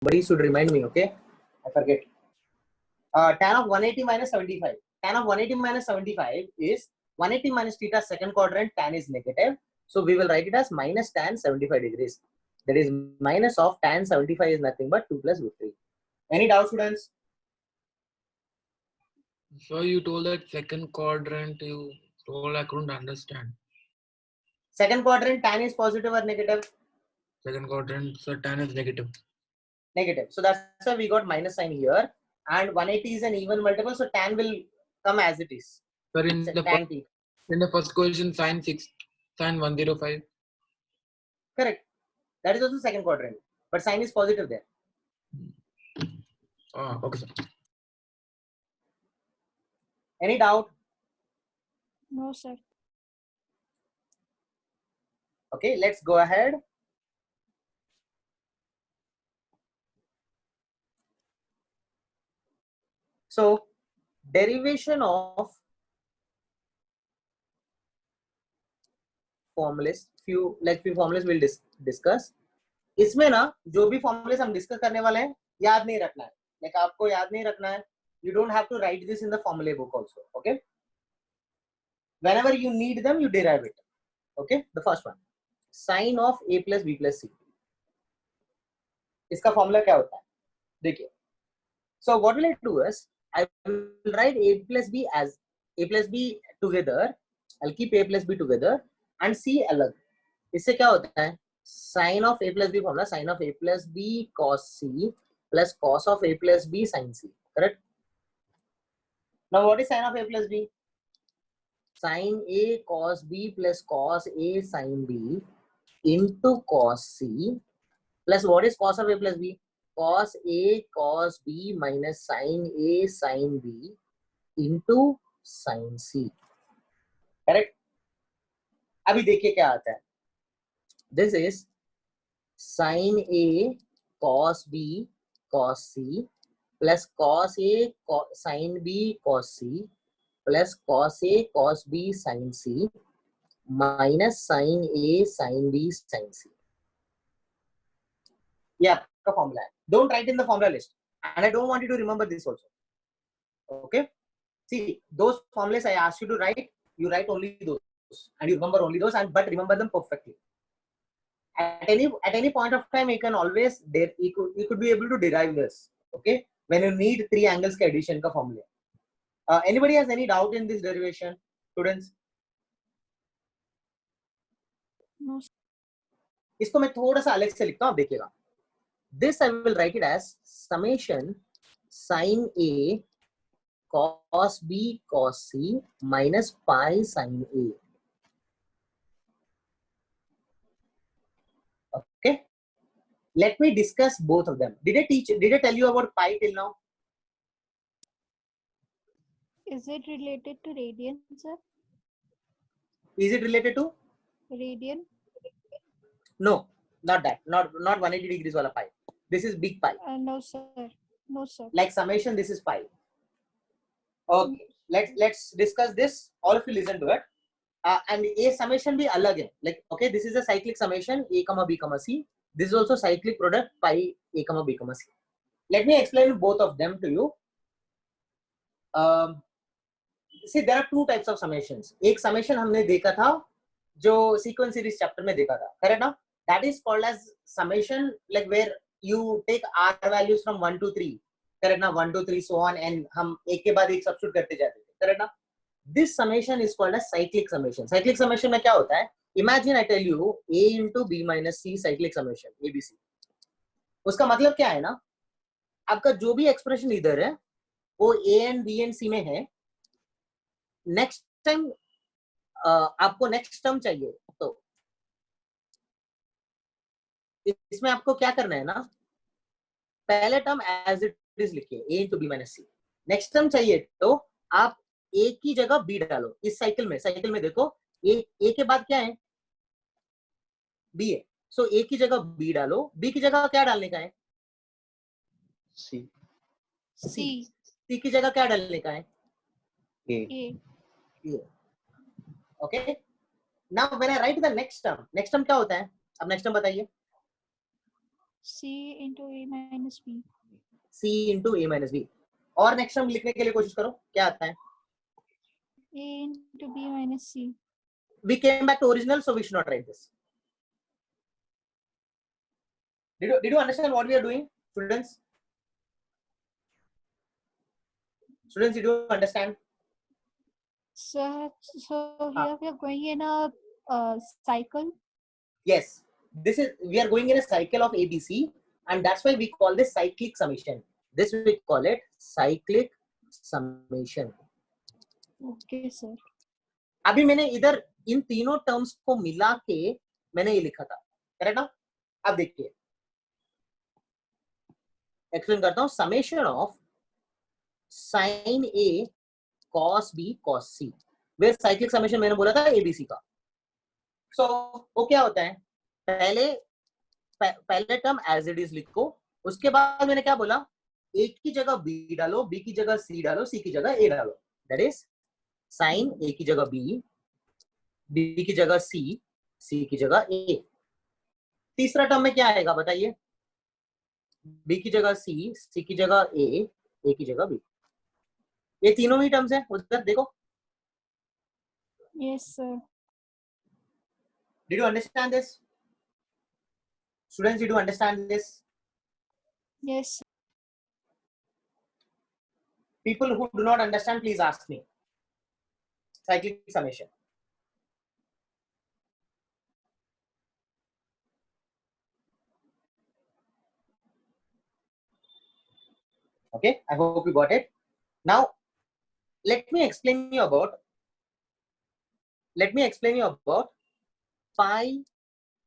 Somebody should remind me, okay? I forget. Tan of 180 minus 75. Tan of 180 minus 75 is 180 minus theta second quadrant, tan is negative. So we will write it as minus tan 75 degrees. That is minus of tan 75 is nothing but 2 plus root 3. Any doubt, students? So you told that second quadrant, you told I couldn't understand. Second quadrant, tan is positive or negative? Second quadrant, so tan is negative. Negative. So that's why we got minus sign here. And 180 is an even multiple, so tan will come as it is. Sir, in the first question, sin 105. Correct. That is also second quadrant, but sign is positive there. Oh, okay, sir. Any doubt? No, sir. Okay, let's go ahead. So, derivation of formulas, few formulas we'll discuss. इसमें ना जो भी formulas हम discuss करने वाले हैं याद नहीं रखना है. Like आपको याद नहीं रखना है. You don't have to write this in the formula book also. Okay. Whenever you need them, you derive it. Okay. The first one, sin of a plus b plus c. इसका formula क्या होता है? देखिए. So what will I do is I will write a plus b as a plus b together. I'll keep a plus b together and c अलग. इससे क्या होता है? Sin of a plus b formula, sin of a plus b cos c plus cos of a plus b sin c. Correct? Now what is sin of a plus b? Sin a cos b plus cos a sin b into cos c plus what is cos of a plus b? Cos a cos b minus sin a sin b into sin c. Correct? अभी देखिए क्या आता है. This is sin a cos b cos c plus cos a sin b cos c plus cos a cos b sin c minus sin a sin b sin c. Yeah, the formula. Don't write in the formula list, and I don't want you to remember this also. Okay. See, those formulas I asked you to write, you write only those, and you remember only those, but remember them perfectly. At any point of time, you can always you could be able to derive this. Okay, when you need three angles का addition का formula. Anybody has any doubt in this derivation, students? No. इसको मैं थोड़ा सा अलग से लिखता हूँ, आप देखिएगा. This I will write it as summation sin a cos b cos c minus pi sin a. Okay. Let me discuss both of them. Did I tell you about pi till now? Is it related to radian, sir? Is it related to? Radian? No, not that. Not 180 degrees wala pi. This is big pi. No, sir. No, sir. Like summation, this is pi. Okay. Let's discuss this. All of you listen to it. And a summation bhi alag hai. Like, okay, this is a cyclic summation a comma b comma c. This is also cyclic product pi a comma b comma c. Let me explain both of them to you. See, there are two types of summations. एक summation हमने देखा था जो sequence series chapter में देखा था, correct ना? That is called as summation, like where you take r values from 1 to 3, correct ना? 1 to 3 so on, and हम एक के बाद एक substitute करते जाते थे, correct ना? This summation is called as cyclic summation. Cyclic summation में क्या होता है? Imagine I tell you a into b minus c cyclic summation ABC. उसका मतलब क्या है ना? आपका जो भी expression इधर है वो a and b and c में है. नेक्स्ट टाइम आपको नेक्स्ट टर्म चाहिए तो इसमें आपको क्या करना है ना, पहले टर्म एज इट इज लिखिए a into b minus c. Next term चाहिए तो आप a की जगह b डालो. इस साइकिल में देखो a के बाद क्या है, b है. सो a की जगह b डालो, b की जगह क्या डालने का है, c की जगह क्या डालने का है, a. Okay. Now when I write the next term क्या होता है? अब नेक्स्ट टर्म बताइए. C into A minus B. C into A minus B. और नेक्स्ट टर्म लिखने के लिए कोशिश करो, क्या आता है? A into B minus C. We came back to original, so we should not write this. Did you understand what we are doing, students? Students, did you understand? So here we are going in a cycle. Yes, we are going in a cycle of ABC, and that's why we call this cyclic summation. This we call it cyclic summation. Okay, sir. अभी मैंने इधर इन तीनों terms को मिला के मैंने ये लिखा था, करेक्ट ना? अब देखिए, एक्सप्लेन करता हूं. Summation of sine A cos B cos C, वे साइक्लिक समेशन मैंने बोला था एबीसी का. सो वो क्या होता है? पहले टर्म एज इट इज लिखो, उसके बाद मैंने क्या बोला? ए की जगह बी डालो, बी की जगह सी डालो, सी की जगह ए डालो. दैट इज साइन ए की जगह बी, बी की जगह सी, सी की जगह ए. तीसरा टर्म में क्या आएगा बताइए? बी की जगह सी, सी की जगह ए की जगह बी. ये तीनों ही टर्म्स है, उधर देखो. Yes, sir. Did you understand this? Students, did you understand this? Yes. Sir. People who do not understand, please ask me. Cyclic summation. Okay, I hope you got it. Now, let me explain you about pi.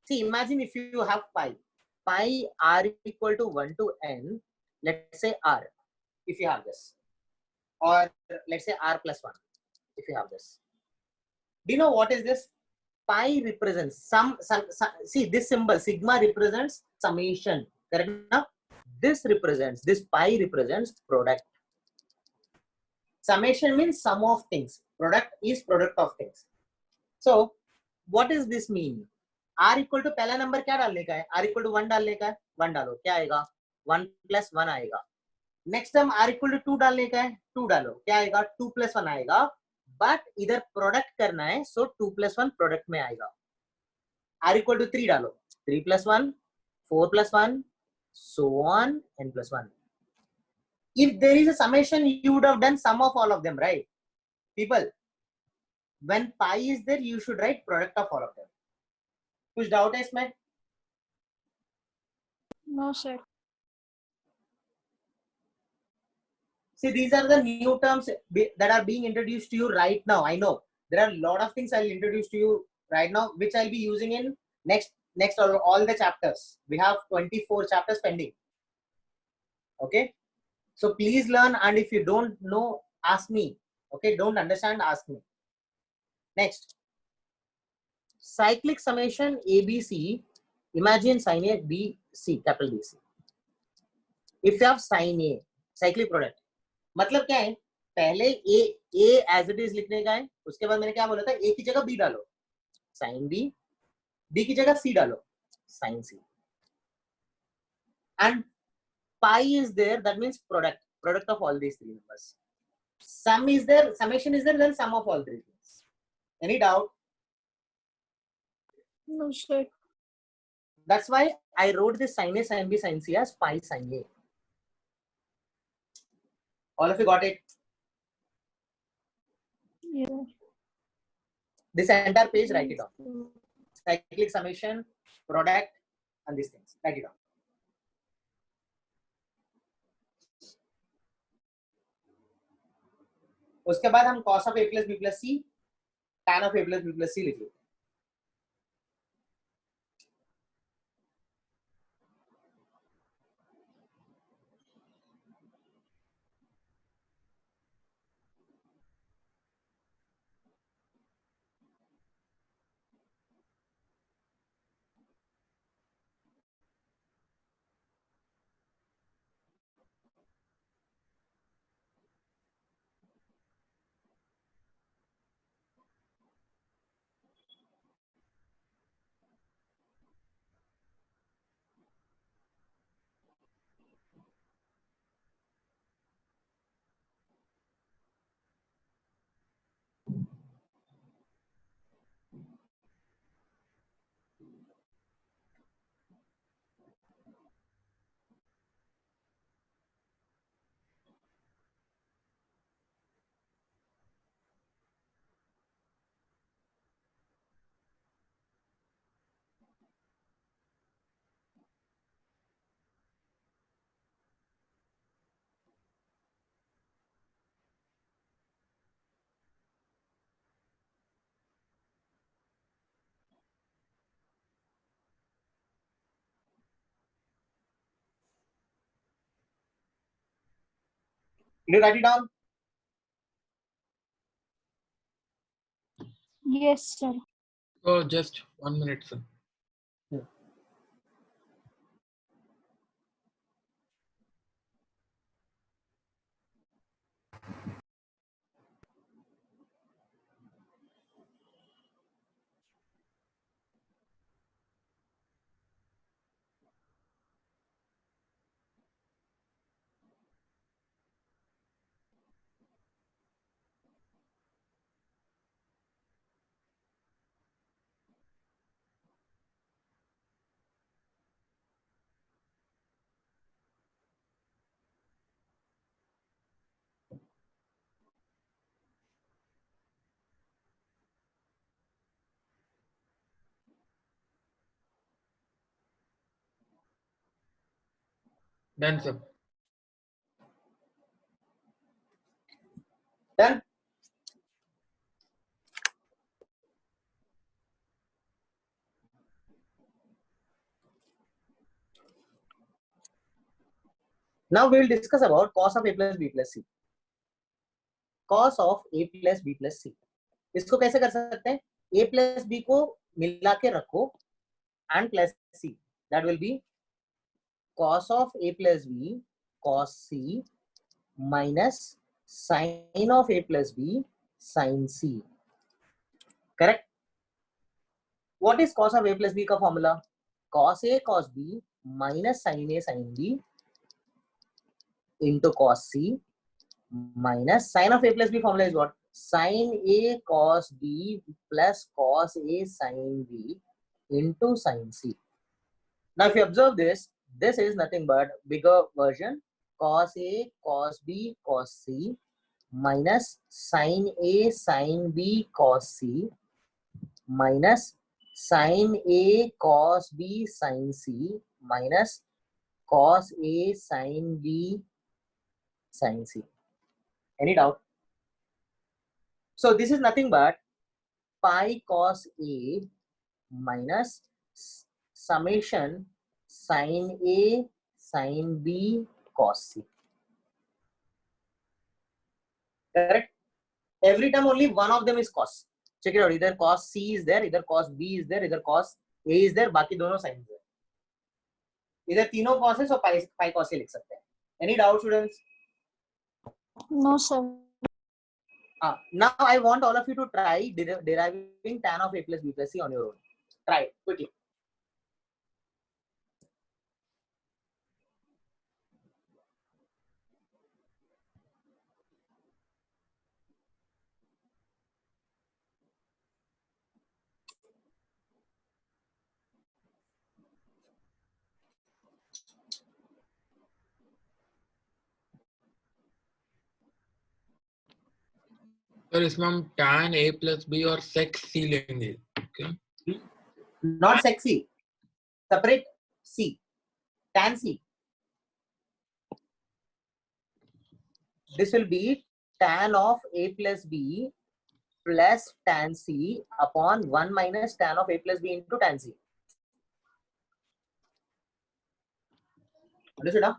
See, imagine if you have pi r equal to 1 to n, let's say r, if you have this, or let's say r plus 1, if you have this. Do you know what is this? Pi represents some see, this symbol sigma represents summation, correct? Now this pi represents product. Summation means sum of things, product is product of things. So what does this mean? r equal to पहला number क्या डालने का है? r equal to 1 डालने का है, 1 डालो, क्या आएगा? 1 plus 1 आएगा. Next time r equal to 2 डालने का है, 2 डालो, क्या आएगा? 2 plus 1 आएगा. बट इधर प्रोडक्ट करना है, सो 2 plus 1 प्रोडक्ट में आएगा. r equal to 3 डालो, 3 plus 1, 4 plus 1, so on, n plus 1. If there is a summation, you would have done sum of all of them, right? People, when pi is there, you should write product of all of them. कुछ doubt है इसमें? No, sir. See, these are the new terms that are being introduced to you right now. I know there are a lot of things I'll introduce to you right now, which I'll be using in next all the chapters. We have 24 chapters pending. Okay, so please learn, and if you don't know, ask me. Okay, don't understand, ask me. Next, cyclic summation ABC. Imagine sin A, B, C, capital B, C. If you have sin A, cyclic product, मतलब क्या है? पहले ए as it is लिखने का है, उसके बाद मैंने क्या बोला था? ए की जगह बी डालो, साइन बी, बी की जगह सी डालो, sine C. And pi is there, that means product of all these three numbers. Sum is there, summation is there, then sum of all three things. Any doubt? No, sir. That's why I wrote this sin A, sin B, sin C as pi sin A. All of you got it? Yeah. This entire page, write it down. Cyclic summation, product, and these things. Write it down. उसके बाद हम cos of a plus b plus c, tan of a plus b plus c लिख लेते हैं. Did you write it down? Yes, sir. Oh, just 1 minute, sir. Done, sir. Done. Now we will discuss about cos of a plus b plus c. Cos of a plus b plus c. इसको कैसे कर सकते हैं? a plus b को मिला के रखो and plus c. That will be cos of a plus b cos c minus sin of a plus b sin c. Correct? What is cos of a plus b का formula? Cos a cos b minus sin a sin b into cos c minus sin of a plus b formula is what? Sin a cos b plus cos a sin b into sin c. Now if you observe this, this is nothing but bigger version cos a cos b cos c minus sin a sin b cos c minus sin a cos b sin c minus cos a sin b sin c. Any doubt? So this is nothing but pi cos a minus summation sin a sin b cos c. Correct? Every time only one of them is cos. Check it out. Either cos c is there, either cos b is there, either cos a is there. बाकी दोनों sign है. इधर तीनों cos है, so pi cos a लिख सकते हैं. Any doubt, students? No, sir. Now I want all of you to try deriving tan of a plus b plus c on your own. Try it quickly. Sir इसमें हम tan a plus b और sec c लेंगे. Okay. Not sexy. Separate c. Tan c. This will be tan of a plus b plus tan c upon 1 minus tan of a plus b into tan c. Understood? Huh?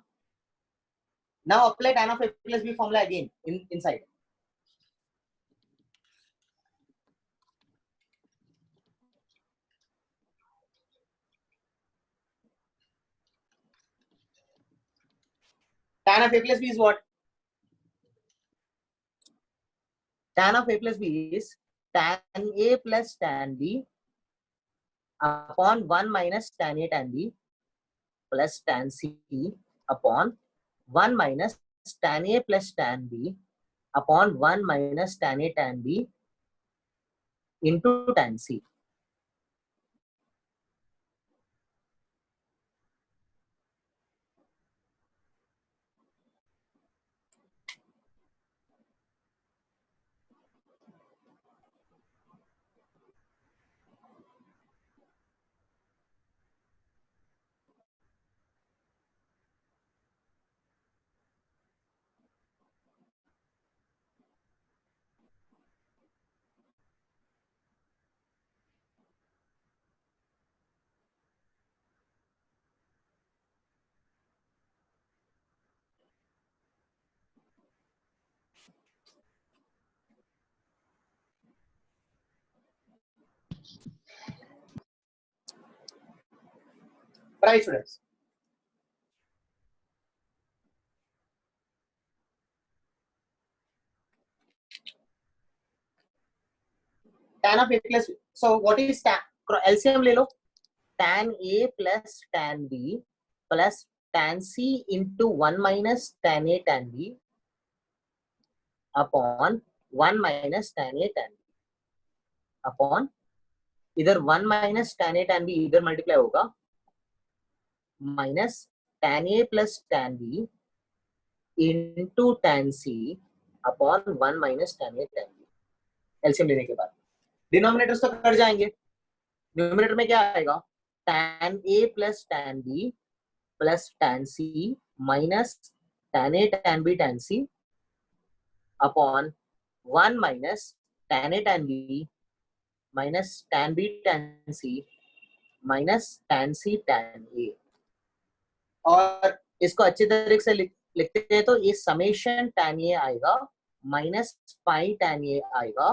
Now apply tan of a plus b formula again inside. Tan of a plus b is what? Tan of a plus b is tan a plus tan b upon 1 minus tan a tan b plus tan c upon 1 minus tan a plus tan b upon 1 minus tan a tan b into tan c. Right, students. Tan of A plus, so what is tan? LCM ले लो. Tan A plus tan B plus tan C into 1 minus tan A tan B upon 1 minus tan A tan B upon इधर 1 minus tan A tan B इधर multiply होगा minus tan A plus tan B into tan C upon 1 minus tan A tan B. LCM लेने के बाद denominators तो cut जाएंगे. Numerator में क्या आएगा? tan A plus tan B plus tan C minus tan A tan B tan C upon 1 minus tan A tan B minus tan B tan C minus tan C tan A. और इसको अच्छी तरीके से लिखते हैं तो ये summation tan A आएगा माइनस पाई tan A आएगा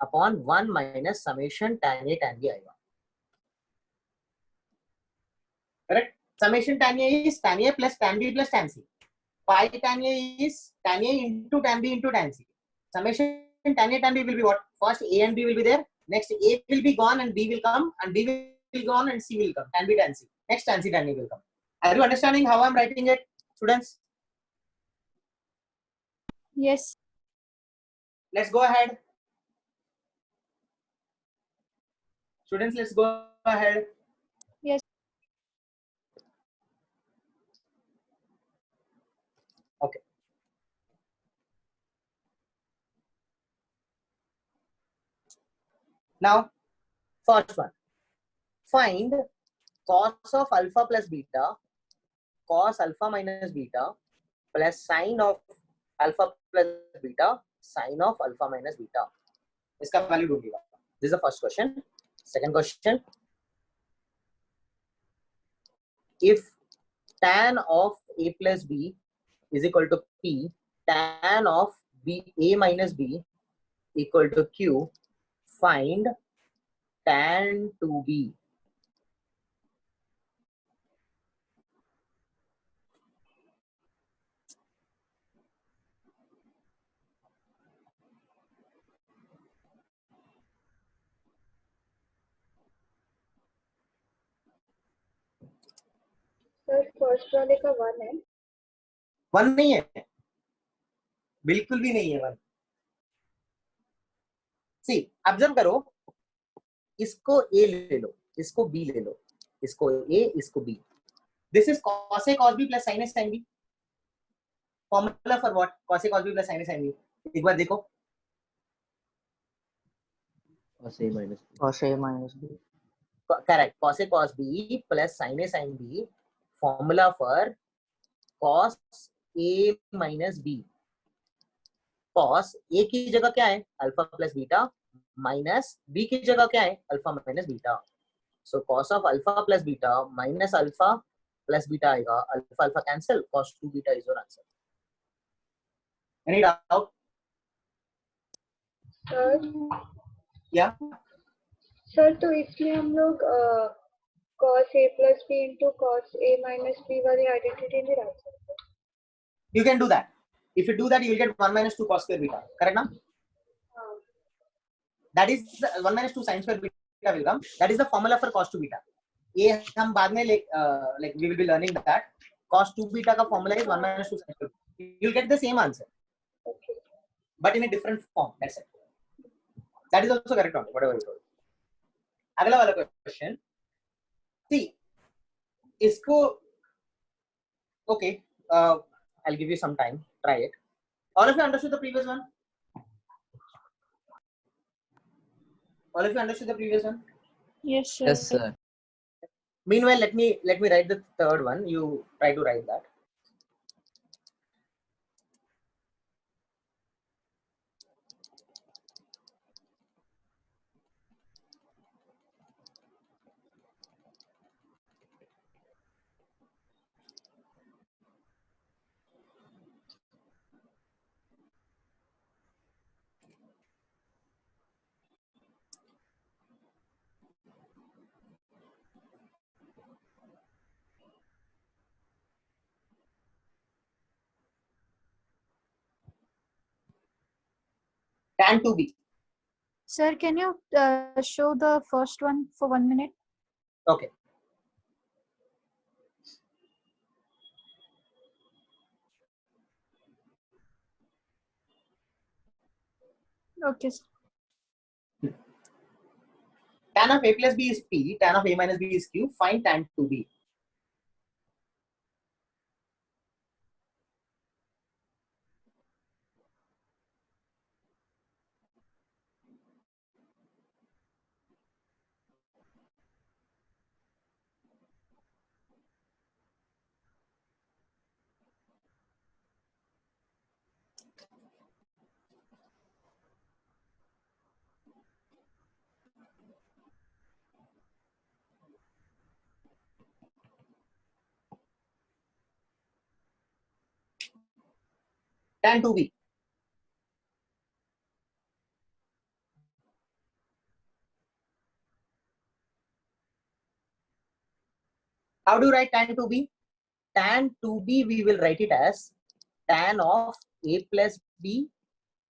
upon 1 minus summation tan A tan B आएगा. Correct? Summation tan A is tan A plus tan B plus tan C. Pi tan A is tan A into tan B into tan C. Summation tan A tan B will be what? First A and B will be there. Next A will be gone and B will come, and B will gone and C will come. Tan B tan C. Next tan C tan A will come. Are you understanding how I'm writing it, students? Yes. Let's go ahead. Students, let's go ahead. Yes. Okay. Now, first one. Find cos of alpha plus beta, cos alpha minus beta, plus sine of alpha plus beta, sine of alpha minus beta. इसका value ढूंढिएगा. This is the first question. Second question. If tan of A plus B is equal to P, tan of B A minus B equal to Q, find tan 2B. Sir first वाले का 1 है. 1 नहीं है, बिल्कुल भी नहीं है 1. सी observe करो, इसको A ले लो, इसको B ले लो, इसको A, इसको B. This is cos A cos B plus sin A sin B. Formula for what? Cos A cos B plus sin A sin B. एक बार देखो. cos A minus B. Cos A minus B. Correct. Cos A cos B plus sin A sin B. Formula for cos A minus B. Cos A की जगह क्या है? Alpha plus beta minus B की जगह क्या है? Alpha minus beta. So cos of alpha plus beta minus alpha plus beta आएगा. Alpha alpha cancel. Cos 2 beta is your answer. Any doubt? Sir Yeah. Sir तो इसलिए हम लोग cos A plus B into cos A minus B वाली identity नहीं रख सकते. You can do that. If you do that, you will get 1 minus 2 cos square beta. Correct now? That is the 1 minus 2 sin square beta will come. That is the formula for cos 2 beta. ये हम बाद में like we will be learning that cos 2 beta का formula is 1 minus 2 sin square beta. You will get the same answer, but in a different form. That's it. That is also correct only, whatever you told. अगला वाला question. See, इसको okay. I'll give you some time. Try it. All of you understood the previous one? All of you understood the previous one? Yes, sir. Yes, sir. Meanwhile, let me write the third one. You try to write that. tan 2b. Sir, can you show the first one for 1 minute? Okay. Okay. Tan of a plus b is p, tan of a minus b is q. Find tan 2b. Tan 2b. How do you write tan 2b? Tan 2b we will write it as tan of a plus b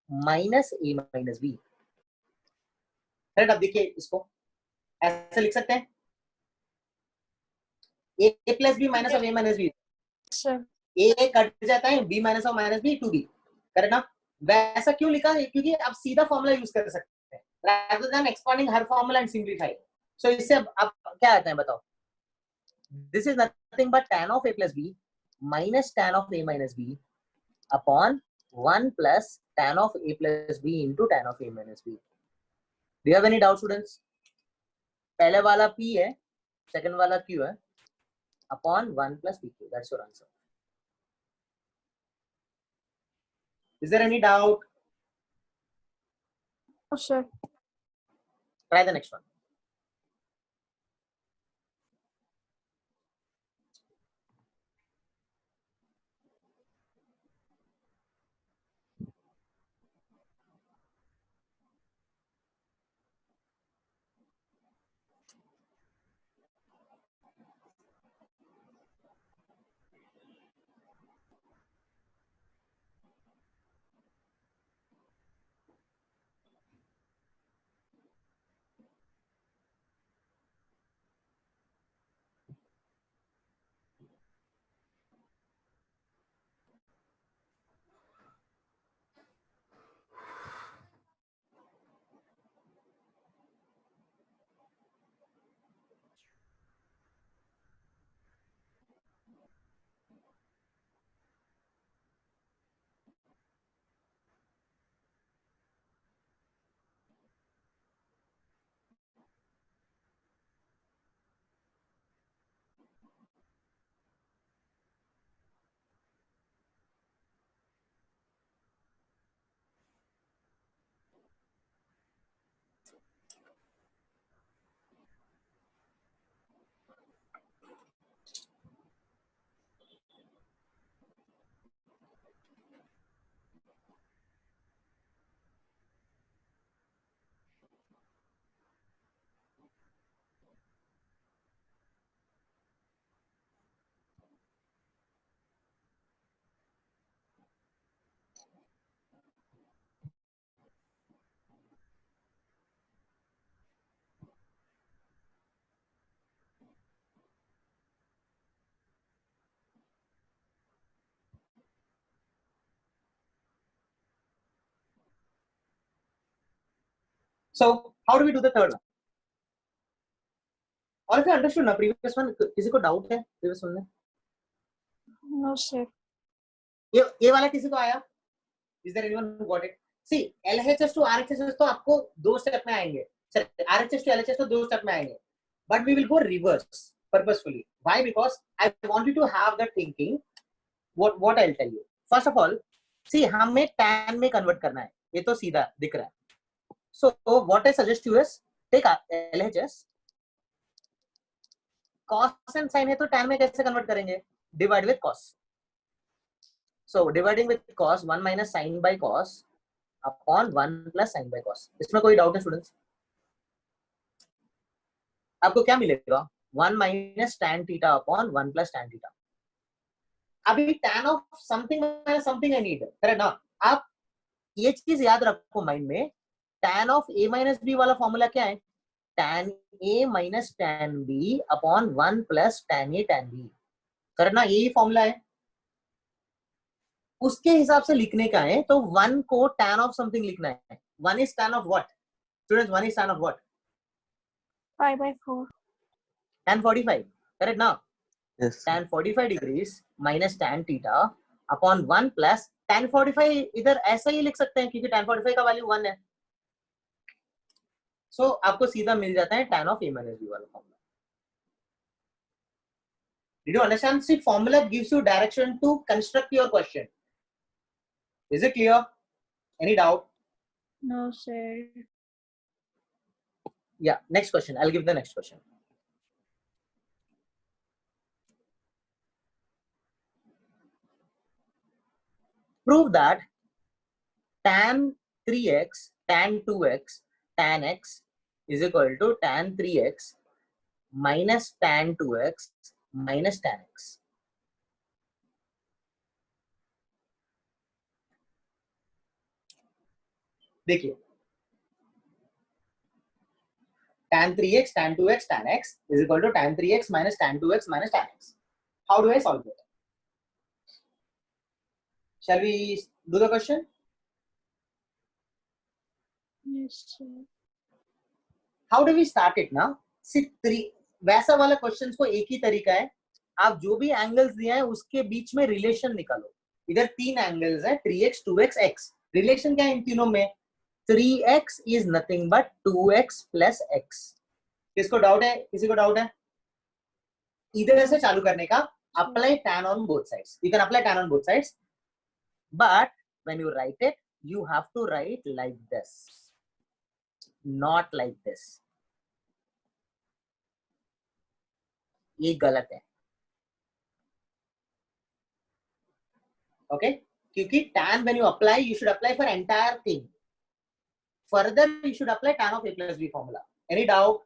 minus a minus b. Correct? अब देखिए इसको ऐसे लिख सकते हैं, a plus b minus of a minus b. Sir. a cut जाता है, b minus of minus b 2b. Correct ना? वैसा क्यों लिखा है? क्योंकि आप सीधा फॉर्मूला यूज कर सकते हैं rather than expanding हर फॉर्मूला एंड सिंप्लीफाई. सो इससे अब क्या आता है बताओ? This is nothing but tan of a plus b minus tan of a minus b upon 1 plus tan of a plus b into tan of a minus b. Do you have any doubt, students? पहले वाला p है, second वाला q है, upon 1 plus pq. That's your answer. Is there any doubt? Oh, sir. Try the next one. So how do we do the third one? All of you understood ना previous one? किसी को doubt है previous one में? No, sir. ये वाला किसी को आया? Is there anyone who got it? See, LHS to RHS तो आपको 2 स्टेप में आएंगे. RHS to LHS तो 2 स्टेप में आएंगे. But we will go reverse purposefully. Why? Because I want you to have the thinking. What I'll tell you. First of all, see हमें tan में convert करना है. ये तो सीधा दिख रहा है. So what I suggest you is take LHS. Cos and sin है तो tan में कैसे convert करेंगे? Divide with cos. So dividing with cos 1 minus sin by cos upon 1 plus sin by cos. इसमें कोई doubt है students? आपको क्या मिलेगा? 1 minus tan theta upon 1 plus tan theta. अभी tan of something minus something I need. Correct ना? आप ये चीज याद रखो माइंड में, tan of a minus b वाला फॉर्मूला क्या है, tan a minus tan b upon 1 plus tan a tan b, करना यही फॉर्मूला है, उसके हिसाब से लिखने का है। तो 1 को tan ऑफ समथिंग लिखना है। 1 is tan of what students, 1 is tan of what, 5/4. tan 45, correct ना? Yes. tan 45 degrees minus tan theta upon 1 plus tan 45, इधर ऐसा ही लिख सकते हैं क्योंकि tan 45 का वैल्यू 1 है। सो आपको सीधा मिल जाता है tan of a minus b वाला formula. Did you understand? See, formula gives you direction to construct your question. Is it clear? Any doubt? No, sir. Yeah, next question. I'll give the next question. Prove that tan 3x, tan 2x, tan x is equal to tan 3x minus tan 2x minus tan x. देखिए, tan 3x, tan 2x, tan x is equal to tan 3x minus tan 2x minus tan x. How do I solve it? Shall we do the question? Yes, sir. How do we start it now? See, वैसा वाला questions को एक ही तरीका है, आप जो भी angles दिया है उसके बीच में रिलेशन निकालो। इधर 3 एंगल्स है, 3x, 2x, x। रिलेशन क्या है इन तीनों में? 3x is nothing but 2x plus x. किसको डाउट है? किसी को डाउट है? इधर से चालू करने का, apply tan on both sides. You can apply tan on both sides, but when you write it, you have to write like this, not like this. ये गलत है, okay? क्योंकि tan when you apply, you should apply for entire thing. Further, you should apply tan of a plus b formula. Any doubt?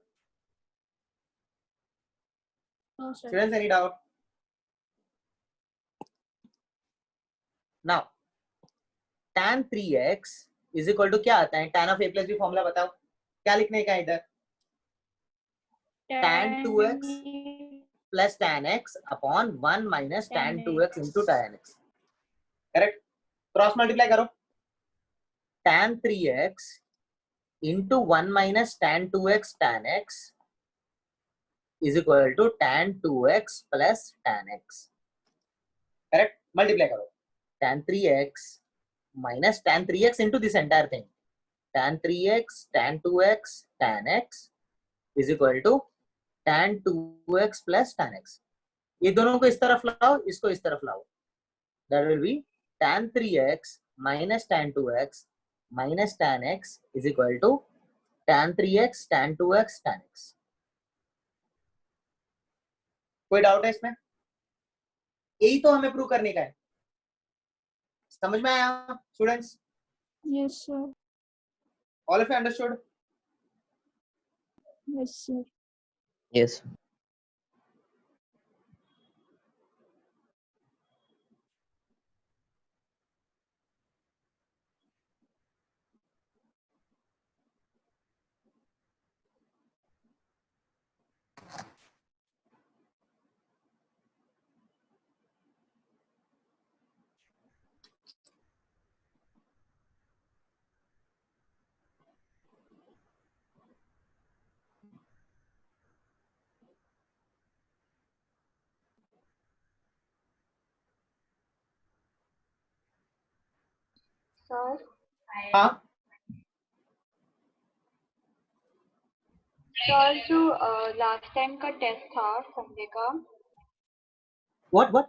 No, sir. Students, any doubt? Now, tan 3x is equal to क्या आता है? tan of a plus b formula बताओ, क्या लिखने का इधर? tan 2x plus tan x upon 1 minus tan 2x into tan x. Correct? Cross multiply करो. Tan 3x into 1 minus tan 2x tan x is equal to tan 2x plus tan x. Correct? Multiply करो. Tan 3x minus tan 3x into this entire thing. Tan 3x, tan 2x, tan x is equal to tan 2x plus tan x. ये दोनों को इस तरफ लाओ, इसको इस तरफ लाओ. That will be tan 3x minus tan 2x minus tan x is equal to tan 3x, tan 2x, tan x. कोई डाउट है इसमें? यही तो हमें प्रूव करने का है. समझ में आया students? Yes, sir. All of you understood? Yes, sir. Yes. Sir हाँ. सर जो लास्ट टाइम का टेस्ट था संडे का, What?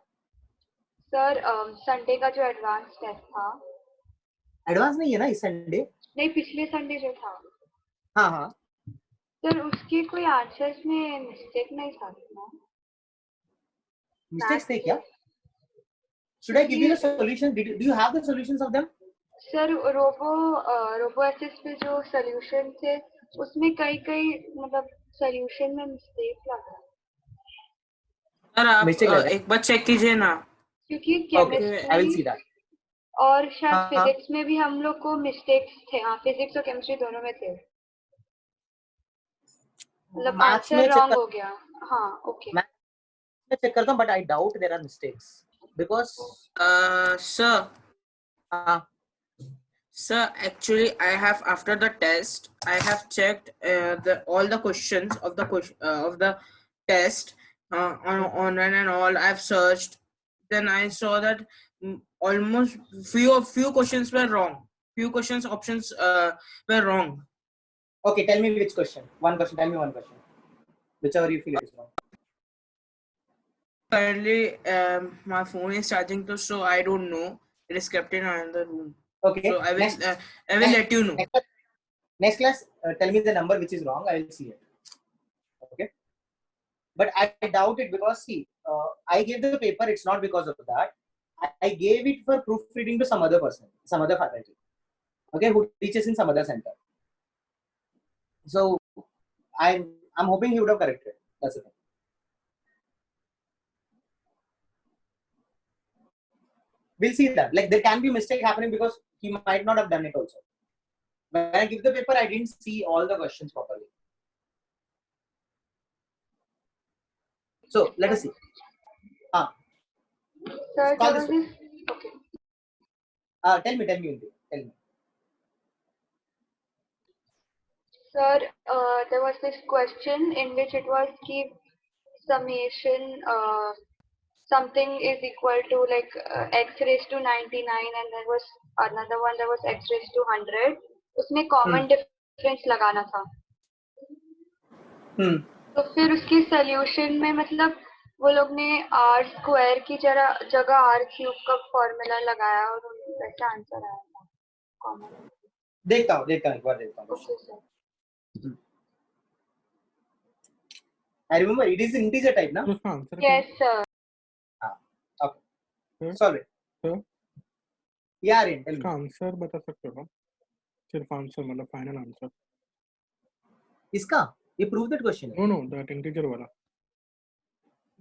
सर संडे का जो एडवांस टेस्ट था, एडवांस नहीं है ना इस संडे? नहीं पिछले संडे जो था हाँ हाँ. सर, उसके कोई आंसर्स में मिस्टेक नहीं था ना? मिस्टेक्स थे क्या? Should I give you the solution? Do you have the solutions of them? Sir रोबो एसिस पे जो सॉल्यूशन थे उसमें कई मतलब सॉल्यूशन में मिस्टेक लगा, सर आप Mistake लगा है? एक बार चेक कीजिए ना. क्योंकि Okay, I will see that. और शायद हाँ। फिजिक्स में भी हम लोग को मिस्टेक्स थे। हाँ, फिजिक्स और केमिस्ट्री दोनों में थे, मतलब मैथ्स में आंसर चेक रॉन्ग हो गया। हाँ, ओके। करता हूँ, but I doubt there are mistakes because Sir, sir, actually, I have after the test, I have checked all the questions of the test online and all. I've searched. Then I saw that almost few questions were wrong. Few questions options were wrong. okay, tell me which question. One question. Tell me one question. Whichever you feel it is wrong. Currently, my phone is charging too, so I don't know. It is kept in another room. Okay. So I will Next. let you know. Next class, tell me the number which is wrong. I will see it. Okay. But I doubt it because see, I gave the paper. It's not because of that. I gave it for proofreading to some other person, some other faculty. Okay, who teaches in some other center. So I'm hoping he would have corrected. That's the thing. We'll see that. Like there can be mistake happening because he might not have done it also. When I give the paper, I didn't see all the questions properly. So let us see. Sir, Call there this was this. Okay. tell me, Tell me. Sir, there was this question in which it was keep summation something is equal to like x raised to 99 and there was another one that was x raised to 100. उसमें common difference लगाना था. तो फिर उसकी solution में मतलब वो लोग ने r स्क्वायर की जगह r क्यूब का फॉर्मूला लगाया और वैसा आंसर आया था कॉमन. देखता हूँ एक बार देखता हूँ. Okay sir. I remember it is integer type, na? Yes sir. Okay. Solve it. Sir? Yeah, Aryan, tell me. इसका आंसर बता सकते हो? सिर्फ आंसर मतलब फाइनल आंसर. इसका ये प्रूव दैट क्वेश्चन है. नो दैट इंटीजर वाला.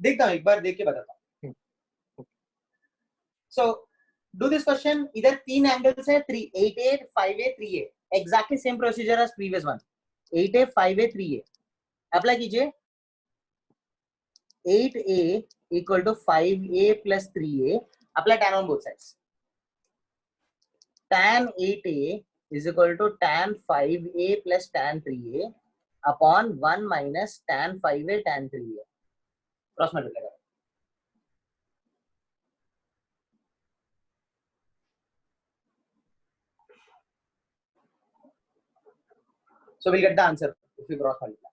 देखता हूँ एक बार देख के बताता हूँ. So do this question. इधर तीन एंगल्स है 8A, 5A, 3A. Exactly same procedure as previous one. 8A, 5A, 3A. Apply कीजिए. 8A equal to 5A plus 3A. Apply tan on both sides. Tan 8A is equal to tan 5A plus tan 3A upon 1 minus tan 5A tan 3A. Cross multiply. So we'll get the answer if we cross multiply.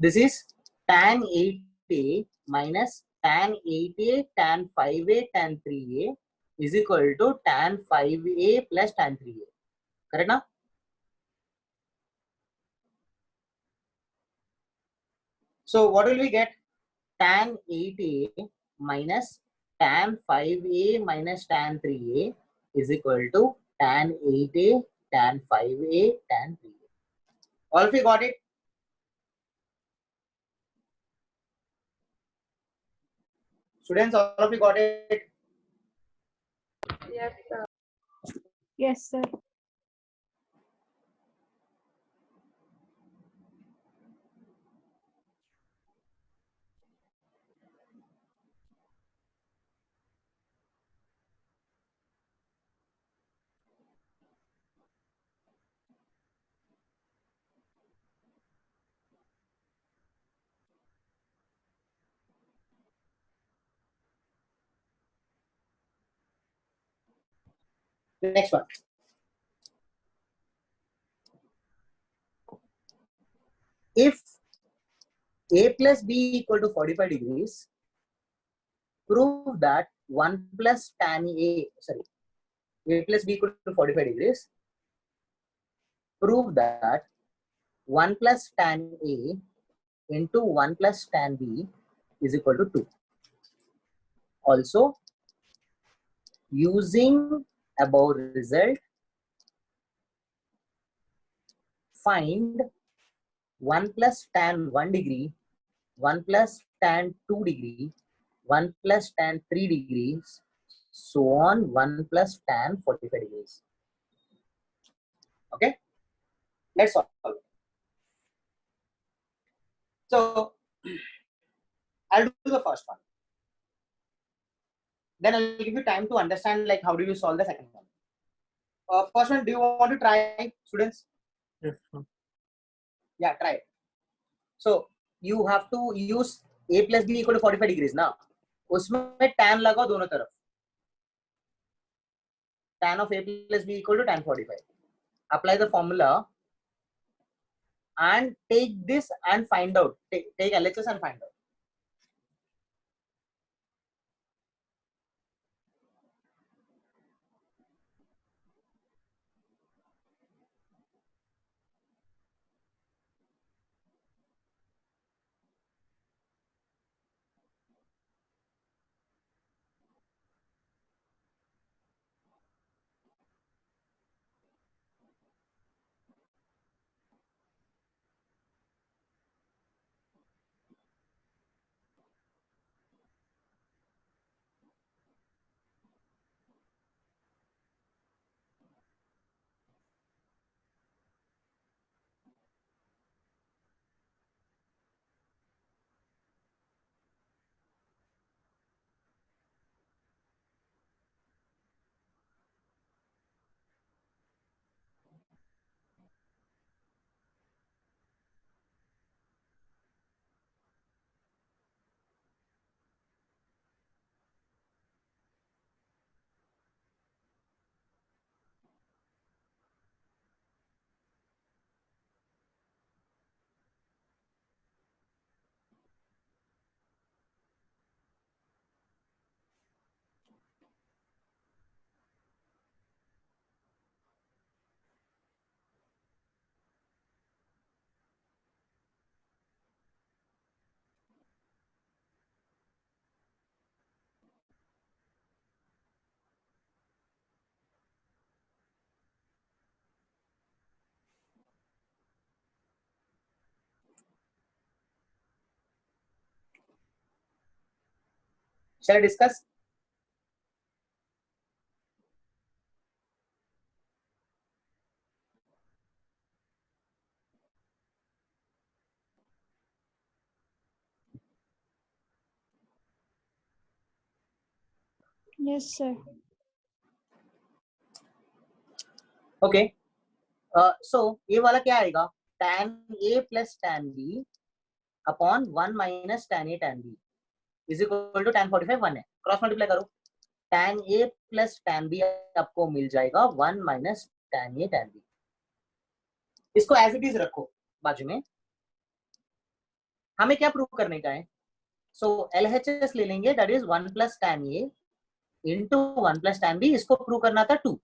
This is tan 8A minus tan 8A tan 5A tan 3A is equal to tan 5A plus tan 3A. Correct now? So what will we get? Tan 8A minus tan 5A minus tan 3A is equal to tan 8A tan 5A tan 3A. All of you got it? Students, all of you got it? Yes sir. Yes, sir. The next one. If A plus B equal to 45 degrees, prove that 1 plus tan A plus B equal to 45 degrees. Prove that 1 plus tan A into 1 plus tan B is equal to 2. Also, using above result, find 1 plus tan 1 degree, 1 plus tan 2 degree, 1 plus tan 3 degrees, so on, 1 plus tan 45 degrees. Okay, let's solve it. So I'll do the first one. Then I'll give you time to understand like how do you solve the second one. First one, do you want to try, students? Yes, sir. Yeah, try it. So you have to use a plus b equal to 45 degrees ना, उसमें tan लगाओ दोनों तरफ. Tan of a plus b equal to tan 45. Apply the formula and take this and find out. Take LHS and find out. Shall I discuss? Yes, sir. Okay. So ये वाला क्या आएगा? Tan A plus tan B upon 1 minus tan A tan B is equal to tan 45 1 है. Cross multiply करो. Tan A plus tan B आपको मिल जाएगा 1 minus tan A tan B. इसको as it is रखो बाजू में. हमें क्या प्रूव करने का है? So LHS ले लेंगे, that is 1 plus tan A into 1 plus tan B. इसको प्रूव करना था 2.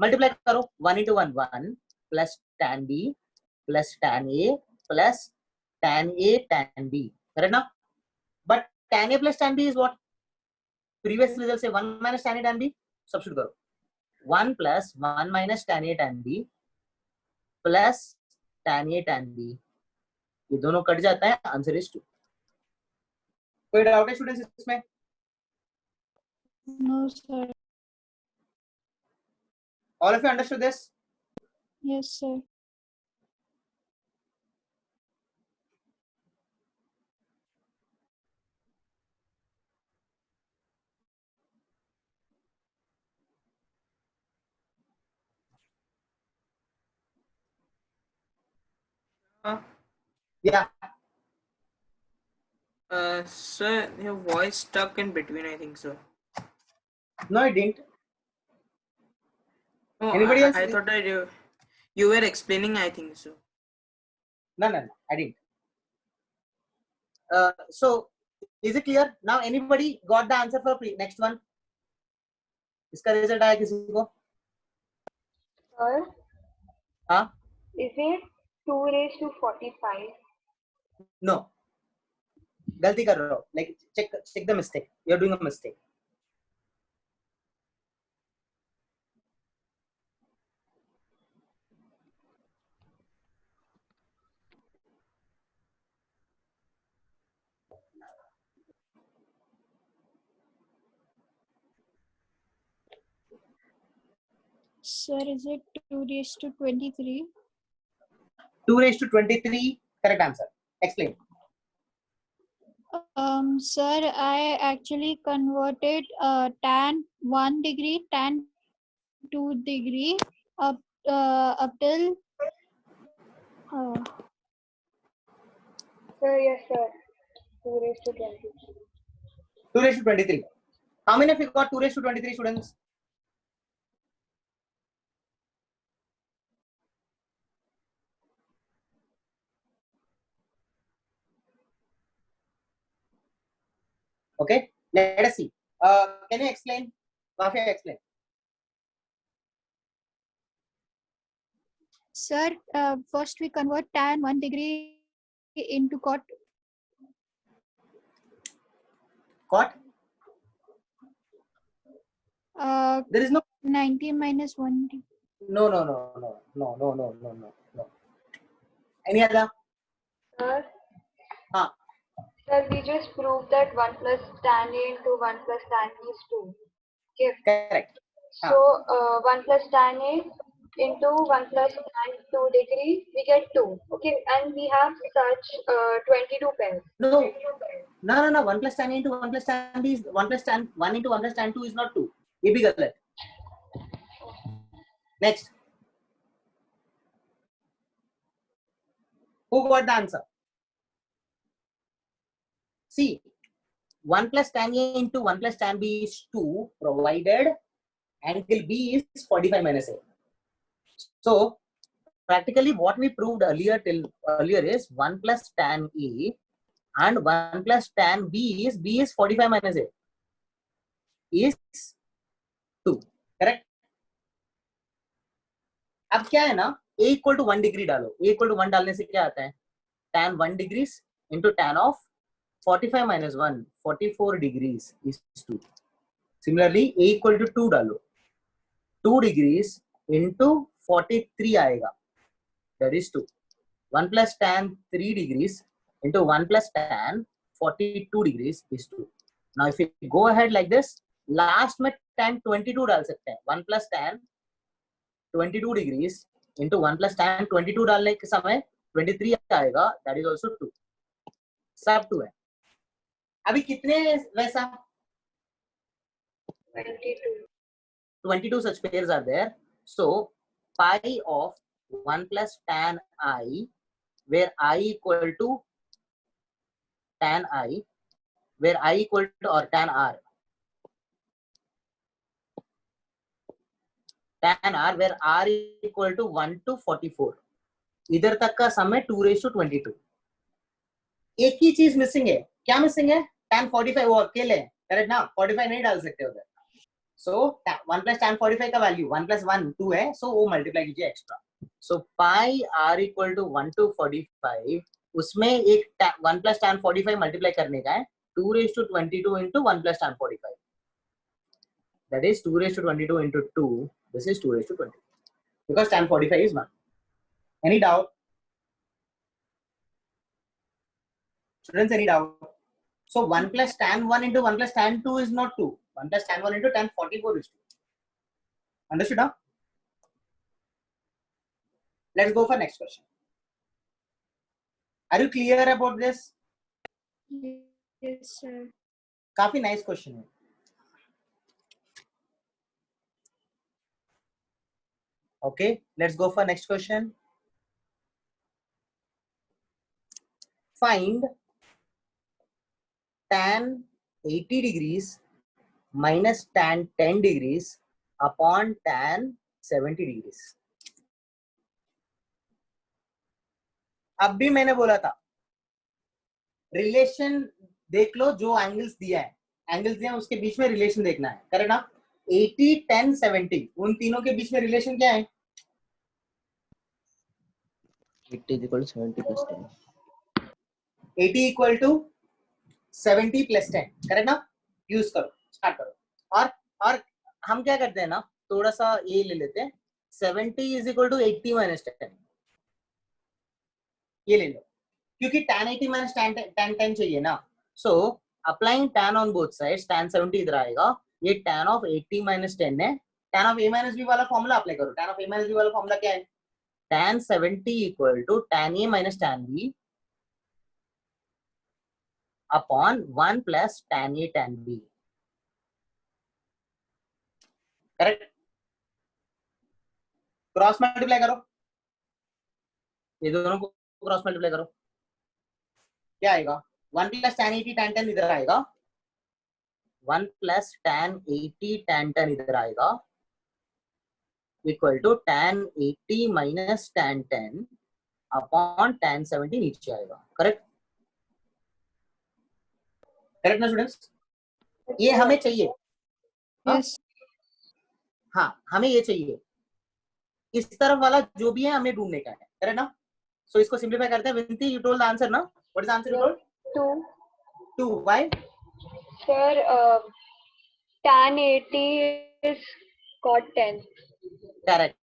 मल्टीप्लाई करो. 1 into 1 1 plus tan B plus tan A plus tan A tan B. Correct now? But tan A plus tan B is what? Previous result say 1 minus tan A tan B. Substitute करो. 1 plus 1 minus tan A tan B plus tan A tan B. ये दोनों cut जाता है. Answer is 2. कोई doubt है students इसमें? No, sir. All of you understood this? Yes, sir. Yeah. Sir, your voice stuck in between, I think so. No, I didn't. Oh, Anybody else? I thought that you were explaining, I think so. No, I didn't. So, is it clear? Now, anybody got the answer for next one? इसका result आया किसी को? Sir, हाँ? is it 2 raised to 45. No, गलती कर रहे हो. Like check the mistake. You're doing a mistake. Sir, is it 2 raised to 23? 2 raised to 23. Correct answer. Explain. Sir, I actually converted tan 1 degree, tan 2 degree up till Sir, yes, sir. 2 raised to 23. 2 raised to 23. How many of you got 2 raised to 23 students? Okay, let us see. Can you explain? Mafia, explain. Sir, first we convert tan 1 degree into cot. Cot? There is no 90 minus 1 degree. no. Any other? Sir, Huh. sir, we just proved that 1 plus tan A into 1 plus tan B is 2. Okay. Correct. So 1 plus tan A into 1 plus tan 2 degree, we get 2. Okay, and we have such 22 pairs. No. 1 plus tan A into 1 plus tan B is 1 plus tan 1 into 1 plus tan 2 is not 2. ये भी गलत. Next. Who got the answer? See, 1 plus tan A into 1 plus tan B is 2, provided angle B is 45 minus A. So, practically what we proved earlier is 1 plus tan A and 1 plus tan B is 45 minus A is 2. Correct? अब क्या है ना, A equal to 1 degree डालो. A equal to 1 डालने से क्या आता है? Tan 1 degrees into tan of 45 minus 1, 44 degrees is 2. Similarly, A equal to 2 डालो. 2 degrees into 43 आएगा. That is 2. 1 plus tan 3 degrees into 1 plus tan 42 degrees is 2. Now, if we go ahead like this, last में tan 22 डाल सकते हैं. 1 plus tan 22 degrees into 1 plus tan 22 डालने के समय 23 आएगा. That is also 2. सब 2 है. अभी कितने वैसा? 22 such pairs are there. So pi of 1 plus tan I, where I equal to tan I, where I equal to or tan R. Tan R, where R equal to 1 to 44. इधर तक का सम है 2 raised to 22. एक ही चीज missing है. क्या missing है? tan 45 वो अकेले है. करेक्ट ना? 45 नहीं डाल सकते उधर. So 1 plus tan 45 का वैल्यू 1 plus 1 2 है. So वो मल्टीप्लाई कीजिए extra. So pi R equal to 1 to 45. उसमें एक 1 plus tan 45 मल्टीप्लाई करने का है. 2 raised to 22 into 1 plus tan 45. That is 2 raised to 22 into 2. This is 2 raised to 20. Because tan 45 is 1. Any doubt? Students, any doubt? So 1 plus tan 1 into 1 plus tan 2 is not 2. 1 plus tan 1 into tan 44 is 2. Understood now? Let's go for next question. Are you clear about this? Yes, sir. काफी nice question है. Okay, let's go for next question. Find tan 80 degrees minus tan 10 degrees upon tan 70 degrees. अब भी मैंने बोला था relation देख लो, जो angles दिया है, एंगल्स दिया है उसके बीच में रिलेशन देखना है. करेक्ट ना? 80 10 70 उन तीनों के बीच में रिलेशन क्या है? 80 is equal to 70 plus 10. 80 equal to 70 plus 10, correct ना? यूज करो, स्टार्ट करो। और हम क्या करते हैं ना, थोड़ा सा ये ले लेते हैं, 70 इज इक्वल टू 80 माइनस 10, ये ले लो, क्योंकि tan 80 माइनस tan 10 चाहिए ना। So applying tan on both sides, tan 70 इधर आएगा, ये tan ऑफ 80 माइनस 10 है। tan of a minus b वाला फॉर्मूला अप्लाई करो। tan of a minus b वाला फॉर्मूला क्या है? tan 70 equal to tan a minus tan b upon 1 plus tan a tan b, correct? Cross multiply करो, ये दोनों को क्रॉस मल्टीप्लाई करो, क्या आएगा? 1 प्लस tan 80 tan 10 इधर आएगा, 1 प्लस tan 80 tan 10 इधर आएगा, equal to tan 80 minus tan 10 upon tan 70 नीचे आएगा, करेक्ट? करेक्ट ना स्टूडेंट्स? ये हमें चाहिए, हाँ? Yes. हाँ, हमें ये चाहिए, इस तरफ वाला जो भी है हमें ढूंढने का है, करेक्ट ना? सो इसको सिंप्लीफाई करते हैं। विनती, यू टोल्ड द आंसर ना? What is the answer you told? 2. 2. Why? Sir, tan 80 is cot 10. Correct.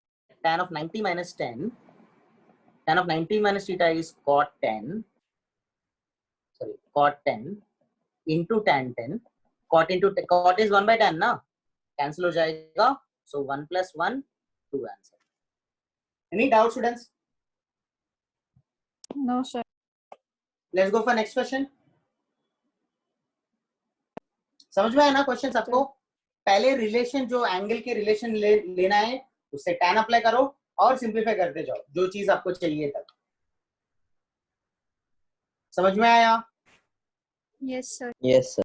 Tan of 90 minus 10, tan of 90 minus theta is cot 10, sorry, cot 10 into tan 10, cot into cot is 1 by tan ना, cancel हो जाएगा, so 1 plus 1, 2 answer. Any doubt students? No, sir. Let's go for next question. समझ में आया ना question सबको? पहले relation, जो एंगल के रिलेशन लेना है, उससे tan अप्लाई करो और सिंप्लीफाई करते जाओ जो चीज आपको चाहिए तक। समझ में आया? Yes, sir. Yes, sir.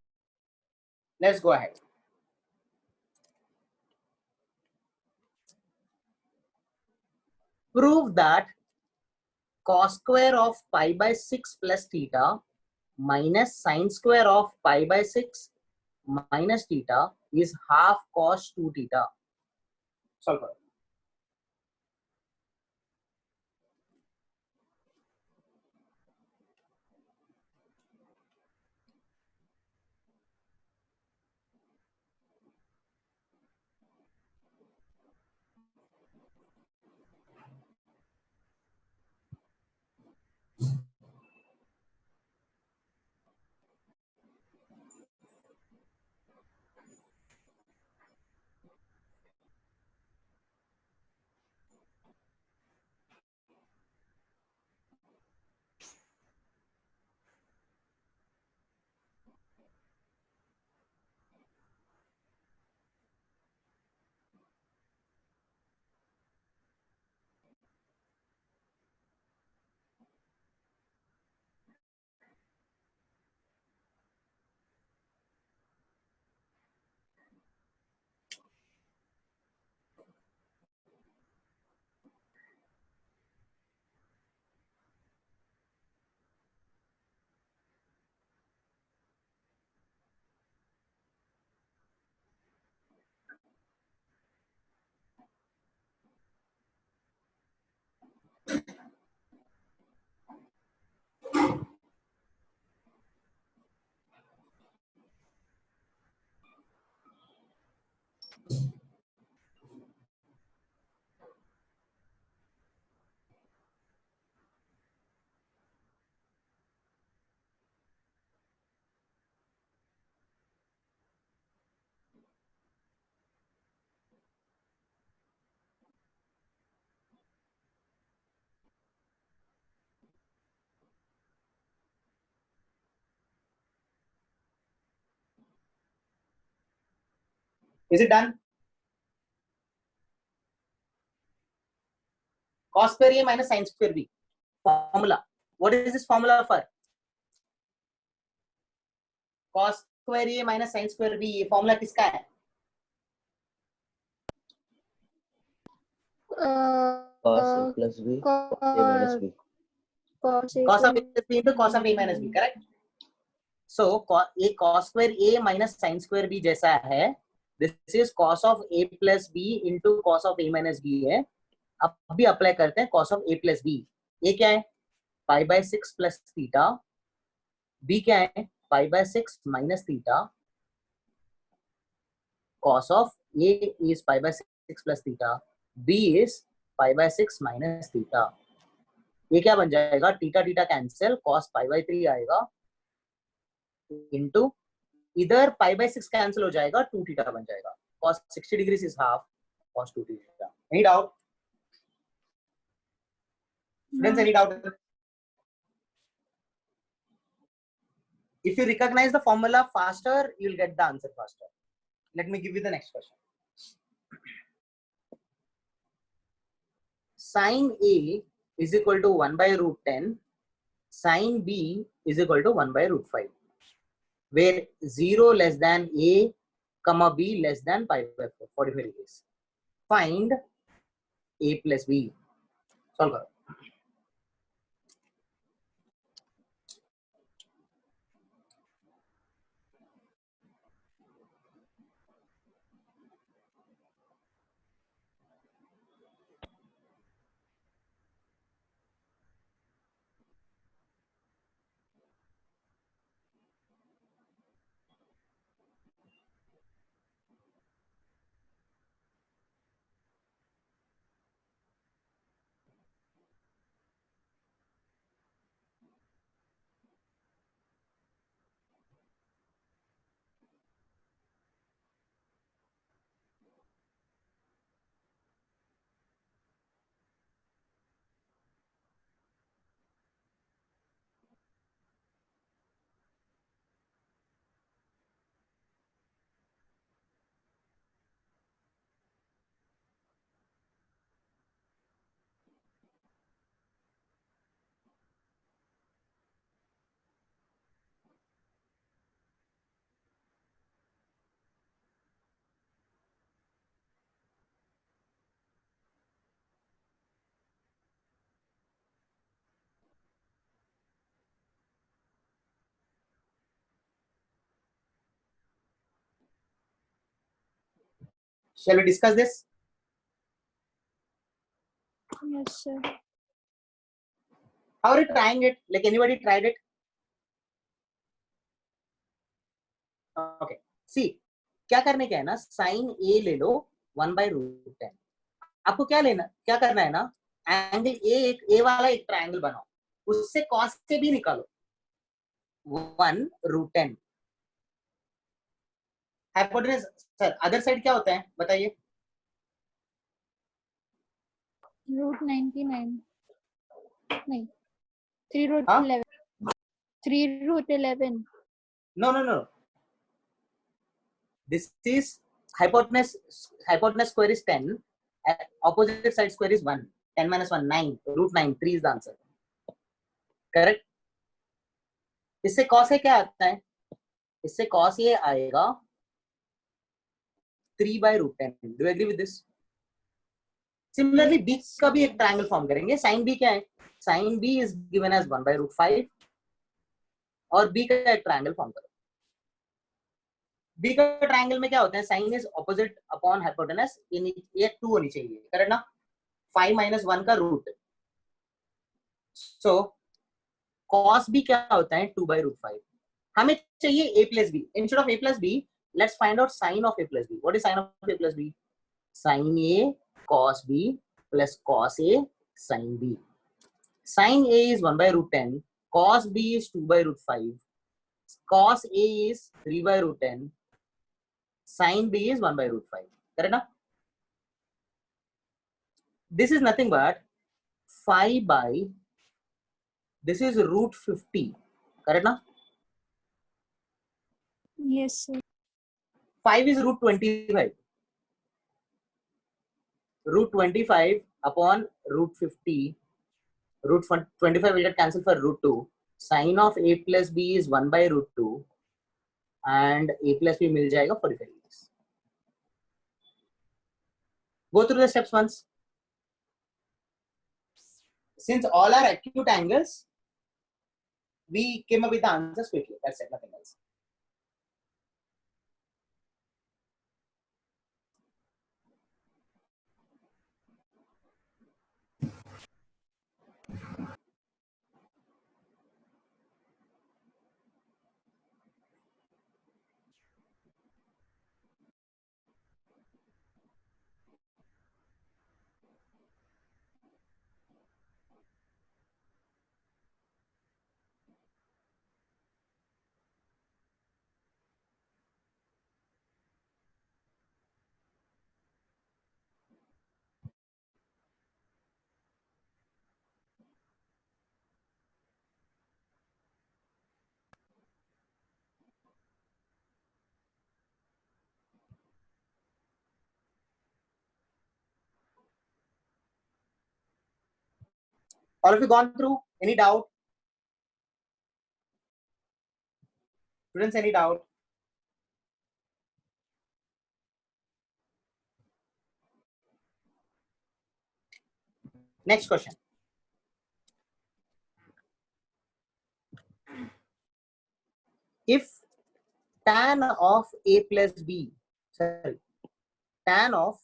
Let's go ahead. Prove that cos square of pi by 6 plus theta minus sin square of pi by 6 minus theta is half cos 2 theta. Solve करो। Is it done? Cos square a minus sin square b. Formula. What is this formula for? Cos square a minus sin square b. ये formula किसका है? Cos a plus b, a minus b. Cos A Cos of a plus plus b into cos of a minus b. Correct? So a cos square a minus sin square b जैसा है. This is cos of a plus b into cos of a minus b है. अब भी apply करते हैं cos of a plus b. A क्या है pi by 6 plus theta, B क्या है pi by 6 minus theta, cos of A is pi by 6 plus theta, B is pi by 6 minus theta. ये क्या बन जाएगा theta theta cancel cos pi by 3 आएगा into इधर pi by 6 कैंसिल हो जाएगा 2 थीटा बन जाएगा cos 60 degrees is half cos 2 theta. Any doubt? Students, any doubt? If you recognize the formula faster, you'll get the answer faster. Let me give you the next question. Sin A is equal to 1 by root 10. Sin B is equal to 1 by root 5. Where 0 less than A, comma B less than pi by 45 degrees. Find A plus B. Solve करो. Shall we discuss this? Yes, sir. How are you trying it? Like anybody tried it? Okay. See, क्या करने क्या है ना sign ए ले लो 1 by root 10. आपको क्या लेना क्या करना है ना एंगल ए वाला एक ट्रायंगल बनाओ उससे कॉस से भी निकालो 1 root 10. Hypotenuse sir other side क्या होता है बताइए Root 99. नहीं. 3 root हाँ? 11. 3 root 11. No. This is hypotenuse square is 10. Opposite side square is 1. 10 minus 1 9. Root 9 3 is the answer. Correct? इससे cos ए क्या आता है इससे cos ए आएगा 3 by root 10. Do you agree with this? Similarly, B का भी एक ट्रायंगल फॉर्म करेंगे. Sin B क्या है? Sin B is given as 1 by root 5 और B का एक ट्रायंगल फॉर्म करो. B का ट्रायंगल में क्या होता है? Sin is opposite upon hypotenuse. ये 2 होनी चाहिए. करेक्ट ना? 5 minus 1 का रूट. So cos B क्या होता है? 2 by root 5. हमें चाहिए A plus B. Instead of A plus B, let's find out sin of A plus B. What is sin of A plus B? Sin A cos B plus cos A sin B. Sin A is 1 by root 10. Cos B is 2 by root 5. Cos A is 3 by root 10. Sin B is 1 by root 5. Correct na? This is nothing but 5 by, this is root 50. Correct na? Yes, sir. 5 is root 25. Root 25 upon root 50. Root 25 will get cancelled for root 2. Sin of A plus B is 1 by root 2. And A plus B मिल जाएगा 45 degrees. Go through the steps once. Since all are acute angles, we came up with the answers quickly. That's it, nothing else. All of you gone through? Any doubt? Students, any doubt? Next question. If tan of a plus b, sorry, tan of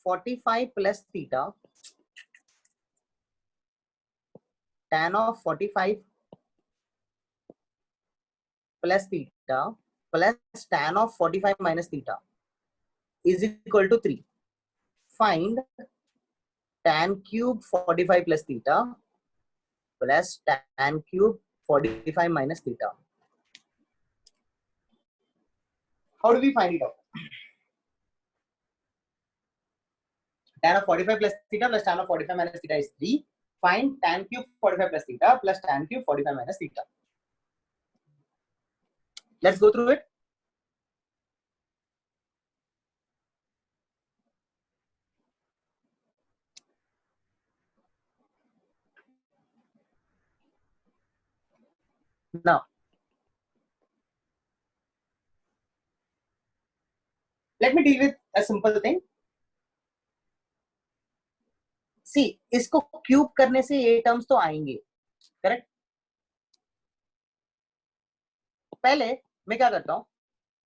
45 plus theta, tan of 45 plus theta plus tan of 45 minus theta is equal to 3. Find tan cube 45 plus theta plus tan cube 45 minus theta. How do we find it out? Tan of 45 plus theta plus tan of 45 minus theta is 3. Find tan cube 45 plus theta plus tan cube 45 minus theta. Let's go through it. Now, let me deal with a simple thing. See, इसको cube करने से ये terms तो आएंगे, correct? पहले मैं क्या करता हूं,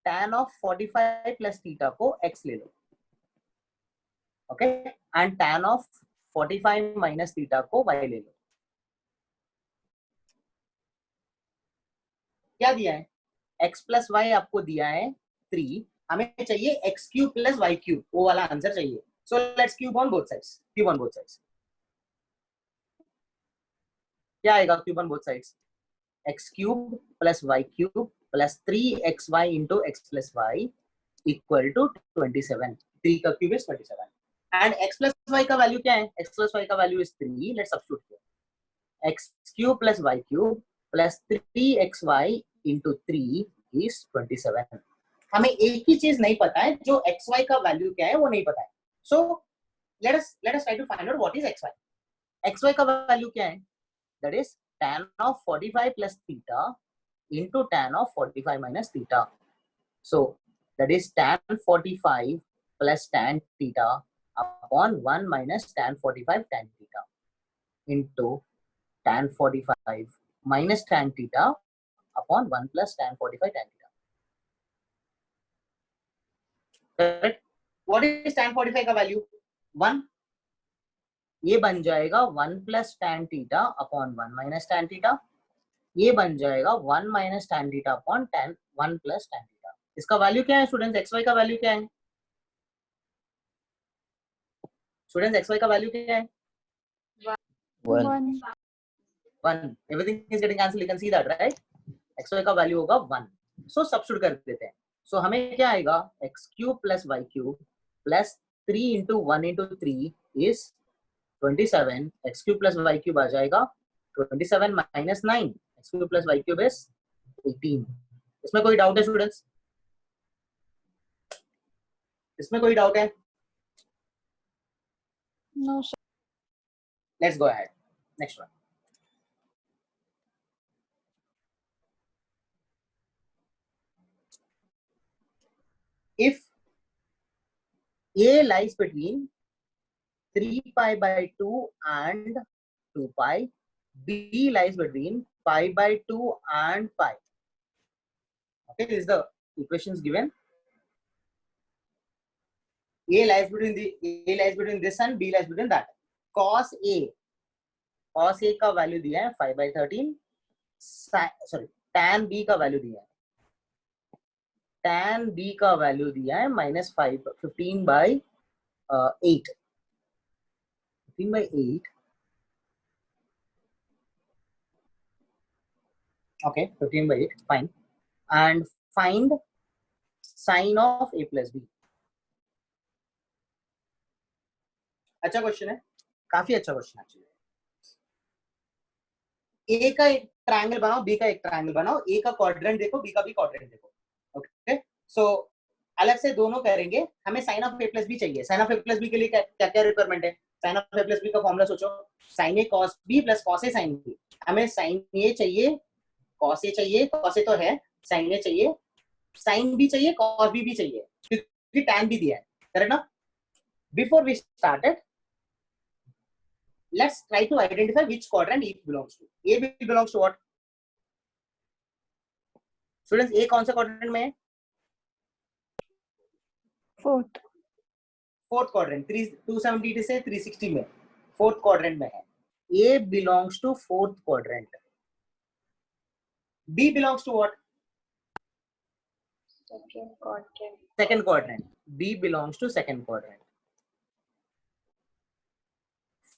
tan of 45 plus theta को x ले लो, okay, and tan of 45 minus theta को y ले लो. क्या दिया है? x plus y आपको दिया है 3, हमें चाहिए x cube plus y cube, वो वाला आंसर चाहिए. So let's cube on both sides. Cube on both sides. क्या आएगा cube on both sides? x cube plus y cube plus 3xy into x plus y equal to 27. 3 का cube is 27. And x plus y का value क्या है? x plus y का value is 3. Let's substitute here. x cube plus y cube plus 3xy into 3 is 27. हमें एक ही चीज नहीं पता है, जो xy का वैल्यू क्या है वो नहीं पता है. So let us try to find out what is xy. xy का वैल्यू क्या है? That is tan of 45 plus theta into tan of 45 minus theta. So that is tan 45 plus tan theta upon 1 minus tan 45 tan theta into tan 45 minus tan theta upon 1 plus tan 45 tan theta. Correct? What is tan 45 का value? 1. ये बन जाएगा 1 plus tan theta upon 1 minus tan theta. ये बन जाएगा 1 minus tan theta upon 1 plus tan theta. इसका value क्या है स्टूडेंट्स? xy का वैल्यू क्या है स्टूडेंट्स? xy का वैल्यू क्या है? 1. 1. Everything is getting cancelled. You can see that, right? xy का वैल्यू होगा 1. So substitute कर देते हैं. So हमें क्या आएगा? x cube plus y cube plus 3 into 1 into 3 is 27. x cube plus y cube आ जाएगा 27 minus 9. x cube plus y cube is 18. इसमें कोई डाउट है स्टूडेंट्स? इसमें कोई डाउट है? No, sir. Let's go ahead. Next one. If a lies between 3 pi by 2 and 2 pi, b lies between pi by 2 and pi. Okay, this is the equations given. A lies between this and b lies between that. Cos a का value दिया है 5 by 13. Sorry, tan b का value दिया है. tan b का value दिया है -15 by 8. 15 by 8. Okay, 15 by 8, fine. And find sin of a plus b. अच्छा क्वेश्चन है, काफी अच्छा क्वेश्चन है. ए का एक ट्रायंगल बनाओ, बी का एक ट्रायंगल बनाओ, ए का क्वाड्रेंट देखो, बी का भी क्वाड्रेंट देखो. ओके, सो अलग से दोनों करेंगे. हमें sine of A plus B चाहिए. Sine of A plus B के लिए क्या क्या रिक्वायरमेंट है? Sine of A plus B का फॉर्मूला सोचो, साइन ए कॉस बी प्लस कॉस ए साइन बी। हमें साइन ए चाहिए, कॉस ए चाहिए, कॉस ए तो है, साइन ए चाहिए, साइन बी चाहिए, कॉस बी भी चाहिए, क्योंकि टैन भी दिया है, करेक्ट ना? Before we started, let's try to identify which quadrant each belongs to. A belongs to what? Students, A कौन से quadrant में है? Fourth. Fourth quadrant, 270 से 360 में, fourth quadrant में है. A belongs to fourth quadrant. B belongs to what? Second quadrant. Second quadrant. B belongs to second quadrant.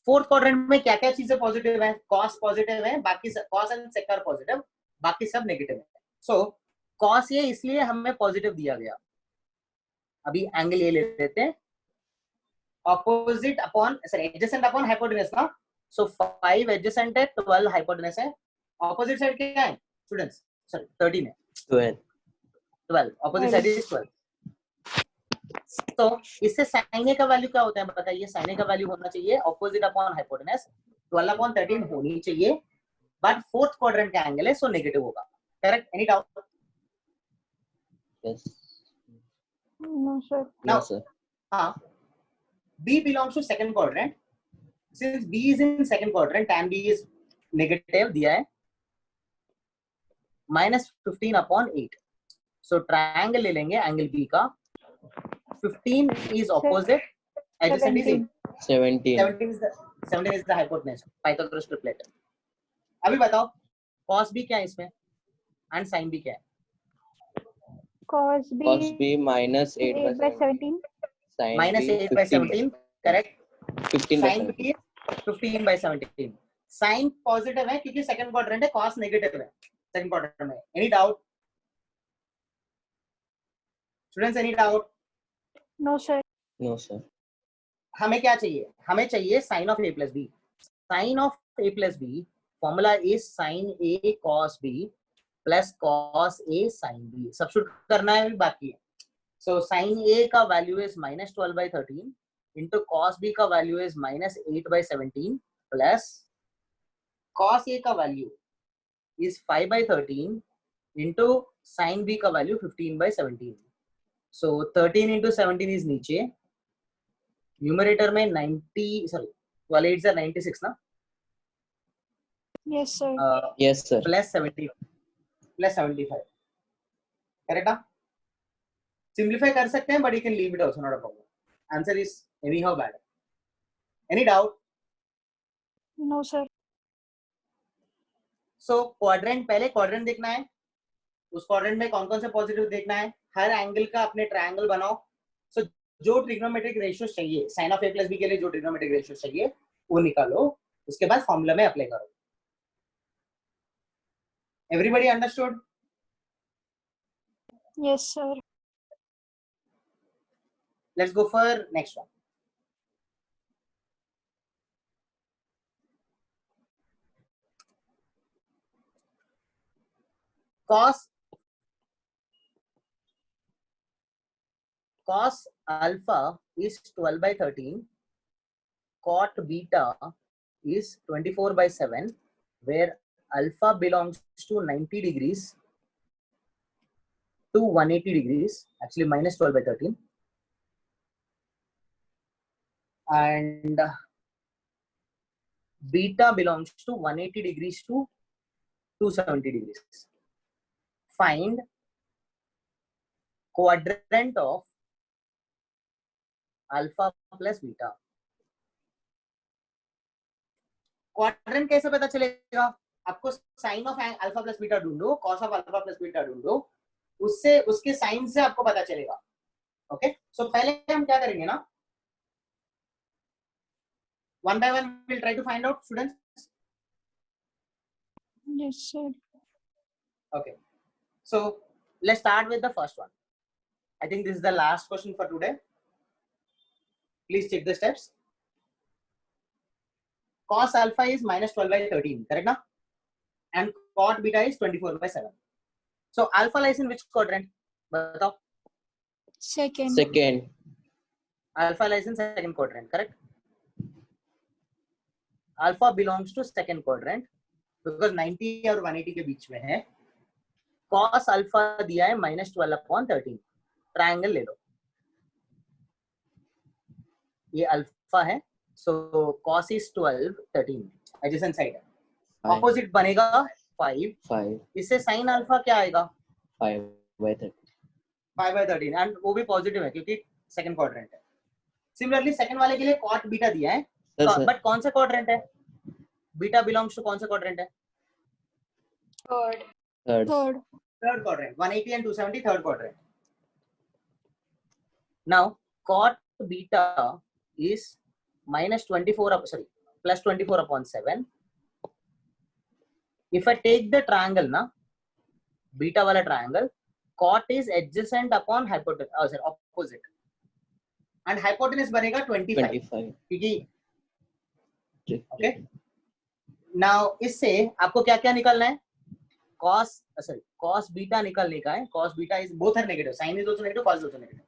Fourth quadrant में क्या क्या चीजें पॉजिटिव है? कॉस पॉजिटिव है, बाकी cos and sec are positive, बाकी सब नेगेटिव है. सो कॉस ये इसलिए हमें पॉजिटिव दिया गया. अभी एंगल ये ले लेते हैं, opposite upon sorry adjacent upon hypotenuse ना. सो 5 एडजेसेंट है, 12 हाइपोटेनस है. ऑपोजिट साइड क्या है स्टूडेंट्स? सॉरी 13 है, 12 ऑपोजिट साइड इज 12. तो इससे साइन ए का वैल्यू क्या होता है बताइए? साइन ए का वैल्यू होना चाहिए ऑपोजिट अपॉन हाइपोटेनस, 12 अपॉन 13 होनी चाहिए, बट फोर्थ क्वाड्रेंट का एंगल है सो नेगेटिव होगा. Correct? Any doubt? Yes. No, sir. Now, Yes, sir. हाँ, B belongs to second quadrant. Since B is in second quadrant, tan B is negative दिया है, -15 upon 8. So triangle ले लेंगे angle B का. 15 is opposite, adjacent is 8. 17. 17 is the hypotenuse, Pythagoras triplet. अभी बताओ cos B क्या है इसमें and sin B क्या है? Cos B, Cos B minus 8 8 by 17. Sin minus B 8 by 17, correct? 15 by sin 17. B is 15 by 17. sin positive है क्योंकि second quadrant है, cos नेगेटिव है सेकंड क्वाड्रेंट में. Any doubt students? Any doubt? No, sir. No, sir. हमें क्या चाहिए? हमें चाहिए sine of A plus b. Sine of A plus b formula is sine A cos B plus cos A sine b. Substitute करना है, बाकी है. So sine a का value is -12 by 13 into cos b का value is -8 by 17 plus cos A का value is 5 by 13 into sine B का value 15 by 17. So 13 into 17 is नीचे, numerator में 90 सॉरी 12 8 are 96 ना. Yes, sir. Yes, sir. Plus 70 plus 75, correct ना? Simplify कर सकते हैं but you can leave it also, not a problem. Answer is any how bad. Any doubt? No, sir. So quadrant, पहले quadrant देखना है, उस quadrant में कौन कौन से पॉजिटिव देखना है. हर एंगल का अपने ट्रायंगल बनाओ. सो जो ट्रिग्नोमेट्रिक रेशियो चाहिए sine of A plus B के लिए, जो ट्रिग्नोमेट्रिक रेशियो चाहिए वो निकालो, उसके बाद फॉर्मूला में अप्लाई करो. Everybody understood? Yes, sir. Let's go for next one. cos alpha is 12 by 13, cot beta is 24 by 7, where alpha belongs to 90 degrees to 180 degrees, actually -12 by 13, and beta belongs to 180 degrees to 270 degrees. Find quadrant of alpha plus beta. Quadrant कैसे पता चलेगा? आपको sine of alpha plus beta ढूंढो, cos of alpha plus beta ढूंढो, उससे उसके sign से आपको पता चलेगा. ओके, सो पहले हम क्या करेंगे ना, one by one will try to find out students. Yes, sir. Okay, so let's start with the first one. I think this is the last question for today. Please check the steps. Cos alpha is -12 by 13, correct na? And cot beta is 24 by 7. So alpha lies in which quadrant? बताओ. Second. Second. Alpha lies in second quadrant, correct? Alpha belongs to second quadrant because 90 और 180 के बीच में है. Cos alpha दिया है -12/13. Triangle ले लो, ये alpha है, so cos is 12, 13 adjacent side है. ऑपोजिट बनेगा 5. 5 इससे साइन अल्फा क्या आएगा? 5/13. 5/13 एंड वो भी पॉजिटिव है क्योंकि सेकंड क्वाड्रेंट है. सिमिलरली सेकंड वाले के लिए कॉट बीटा दिया है, सर बट कौन सा क्वाड्रेंट है? बीटा बिलोंग्स टू कौन सा क्वाड्रेंट है? Third. Third Third. Third quadrant. 180 and 270 third quadrant. Now cot beta is plus 24/7. If I take the triangle na, beta wala triangle, cot is adjacent upon hypotenuse, opposite, and hypotenuse बनेगा 25. 25. क्योंकि okay. Now इससे आपको क्या क्या निकालना है? cos beta निकालने का है. cos beta is both are negative. Sin is also negative, cos is also negative.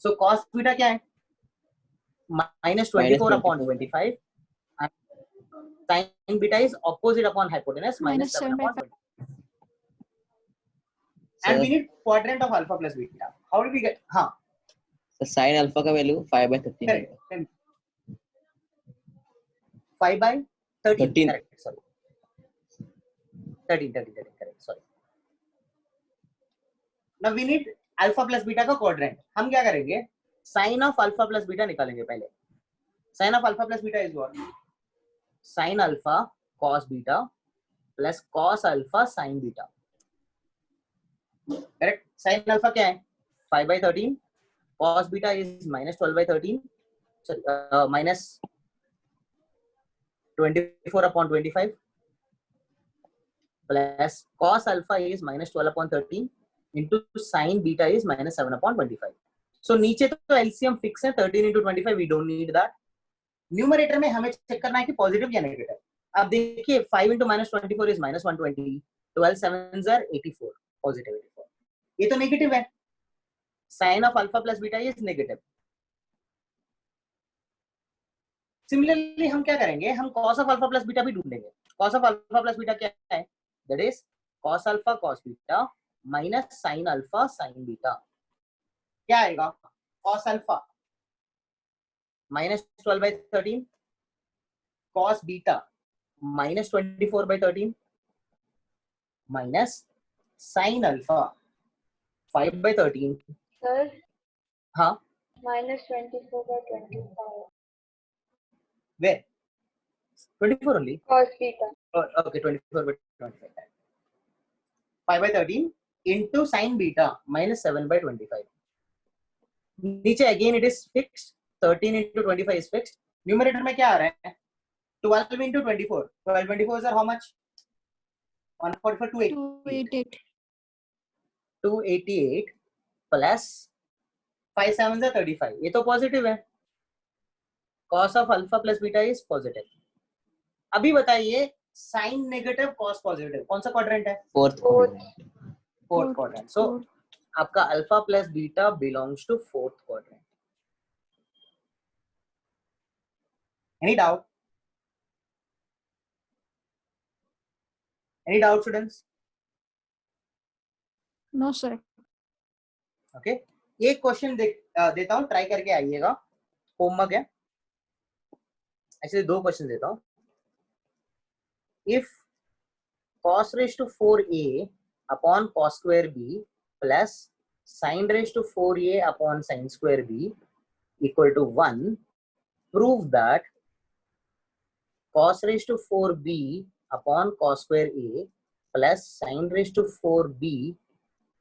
So cos beta क्या है? -24/25. And sin beta is opposite upon hypotenuse, -7/25. And we need quadrant of alpha plus beta. How did we get? हाँ. Sine alpha का value 5/13 है. Correct. 5/13. Correct. Sorry. 13. Correct. Sorry. Now we need alpha plus beta का quadrant. हम क्या करेंगे? Sin of alpha plus beta निकालेंगे पहले. Sin of alpha plus beta is what? Sin alpha cos beta plus cos alpha sin beta. Correct? Sin alpha क्या है? 5/13. Cos beta is -12/13. Sorry, -24/25. Plus cos alpha is -12/13 into sin beta is -7/25. So नीचे तो LCM fix है 13 into 25. We don't need that. Numerator में हमें check करना है कि पॉजिटिव या नेगेटिव. अब देखिए 5 into -24 is -120. 12 7s are 84. Positive 84. ये तो नेगेटिव है. Sin of alpha plus beta is negative. Similarly हम क्या करेंगे? हम cos of alpha plus beta भी ढूंढेंगे. Cos of alpha plus beta क्या है? That is cos alpha cos beta minus sin alpha sin beta. क्या आएगा? Cos alpha -12/13, cos beta -24/13 minus sin alpha 5/13. Sir, हाँ, -24/25. where? 24 only. Cos beta. Oh, okay, 24/25. 5/13 into sin beta -7/25. नीचे again it is fixed. 13 into 25 is fixed. Numerator में क्या आ रहा है? 12 into 24. 12 24 are how much? 144, 288. 288 plus 5 7s are 35. ये तो positive है. Cos of alpha plus beta is positive. अभी बताइए साइन नेगेटिव कॉस पॉजिटिव कौन सा क्वाड्रेंट है? Fourth quadrant. सो आपका alpha plus beta belongs to fourth quadrant. Any doubt? Any doubt, students? No, sir. Okay. एक question देता हूँ, try करके आइएगा. होमवर्क है. ऐसे दो क्वेश्चन देता हूँ. If cos raised to 4a upon cos square b plus sin raised to 4a upon sin square b equal to 1, prove that cos raised to 4b upon cos square a plus sin raised to 4b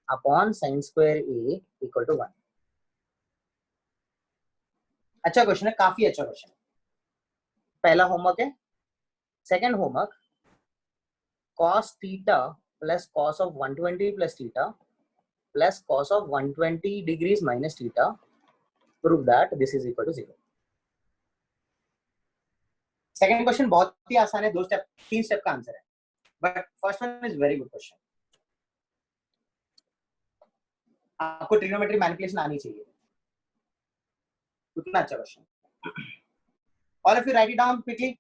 upon sin square a equal to 1. अच्छा question है, काफी अच्छा question है. पहला homework है. Second homework, cos theta plus cos of 120 plus theta plus cos of 120 degrees minus theta, prove that this is equal to 0. Second question बहुत ही आसान है. 3 स्टेप का आंसर है, but first one is very good question. आपको trigonometry manipulation आनी चाहिए. कितना अच्छा question. All of you right it down quickly.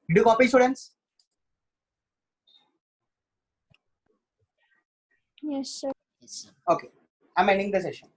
Did you copy, students? Yes, sir. Yes, sir. Okay. I'm ending the session.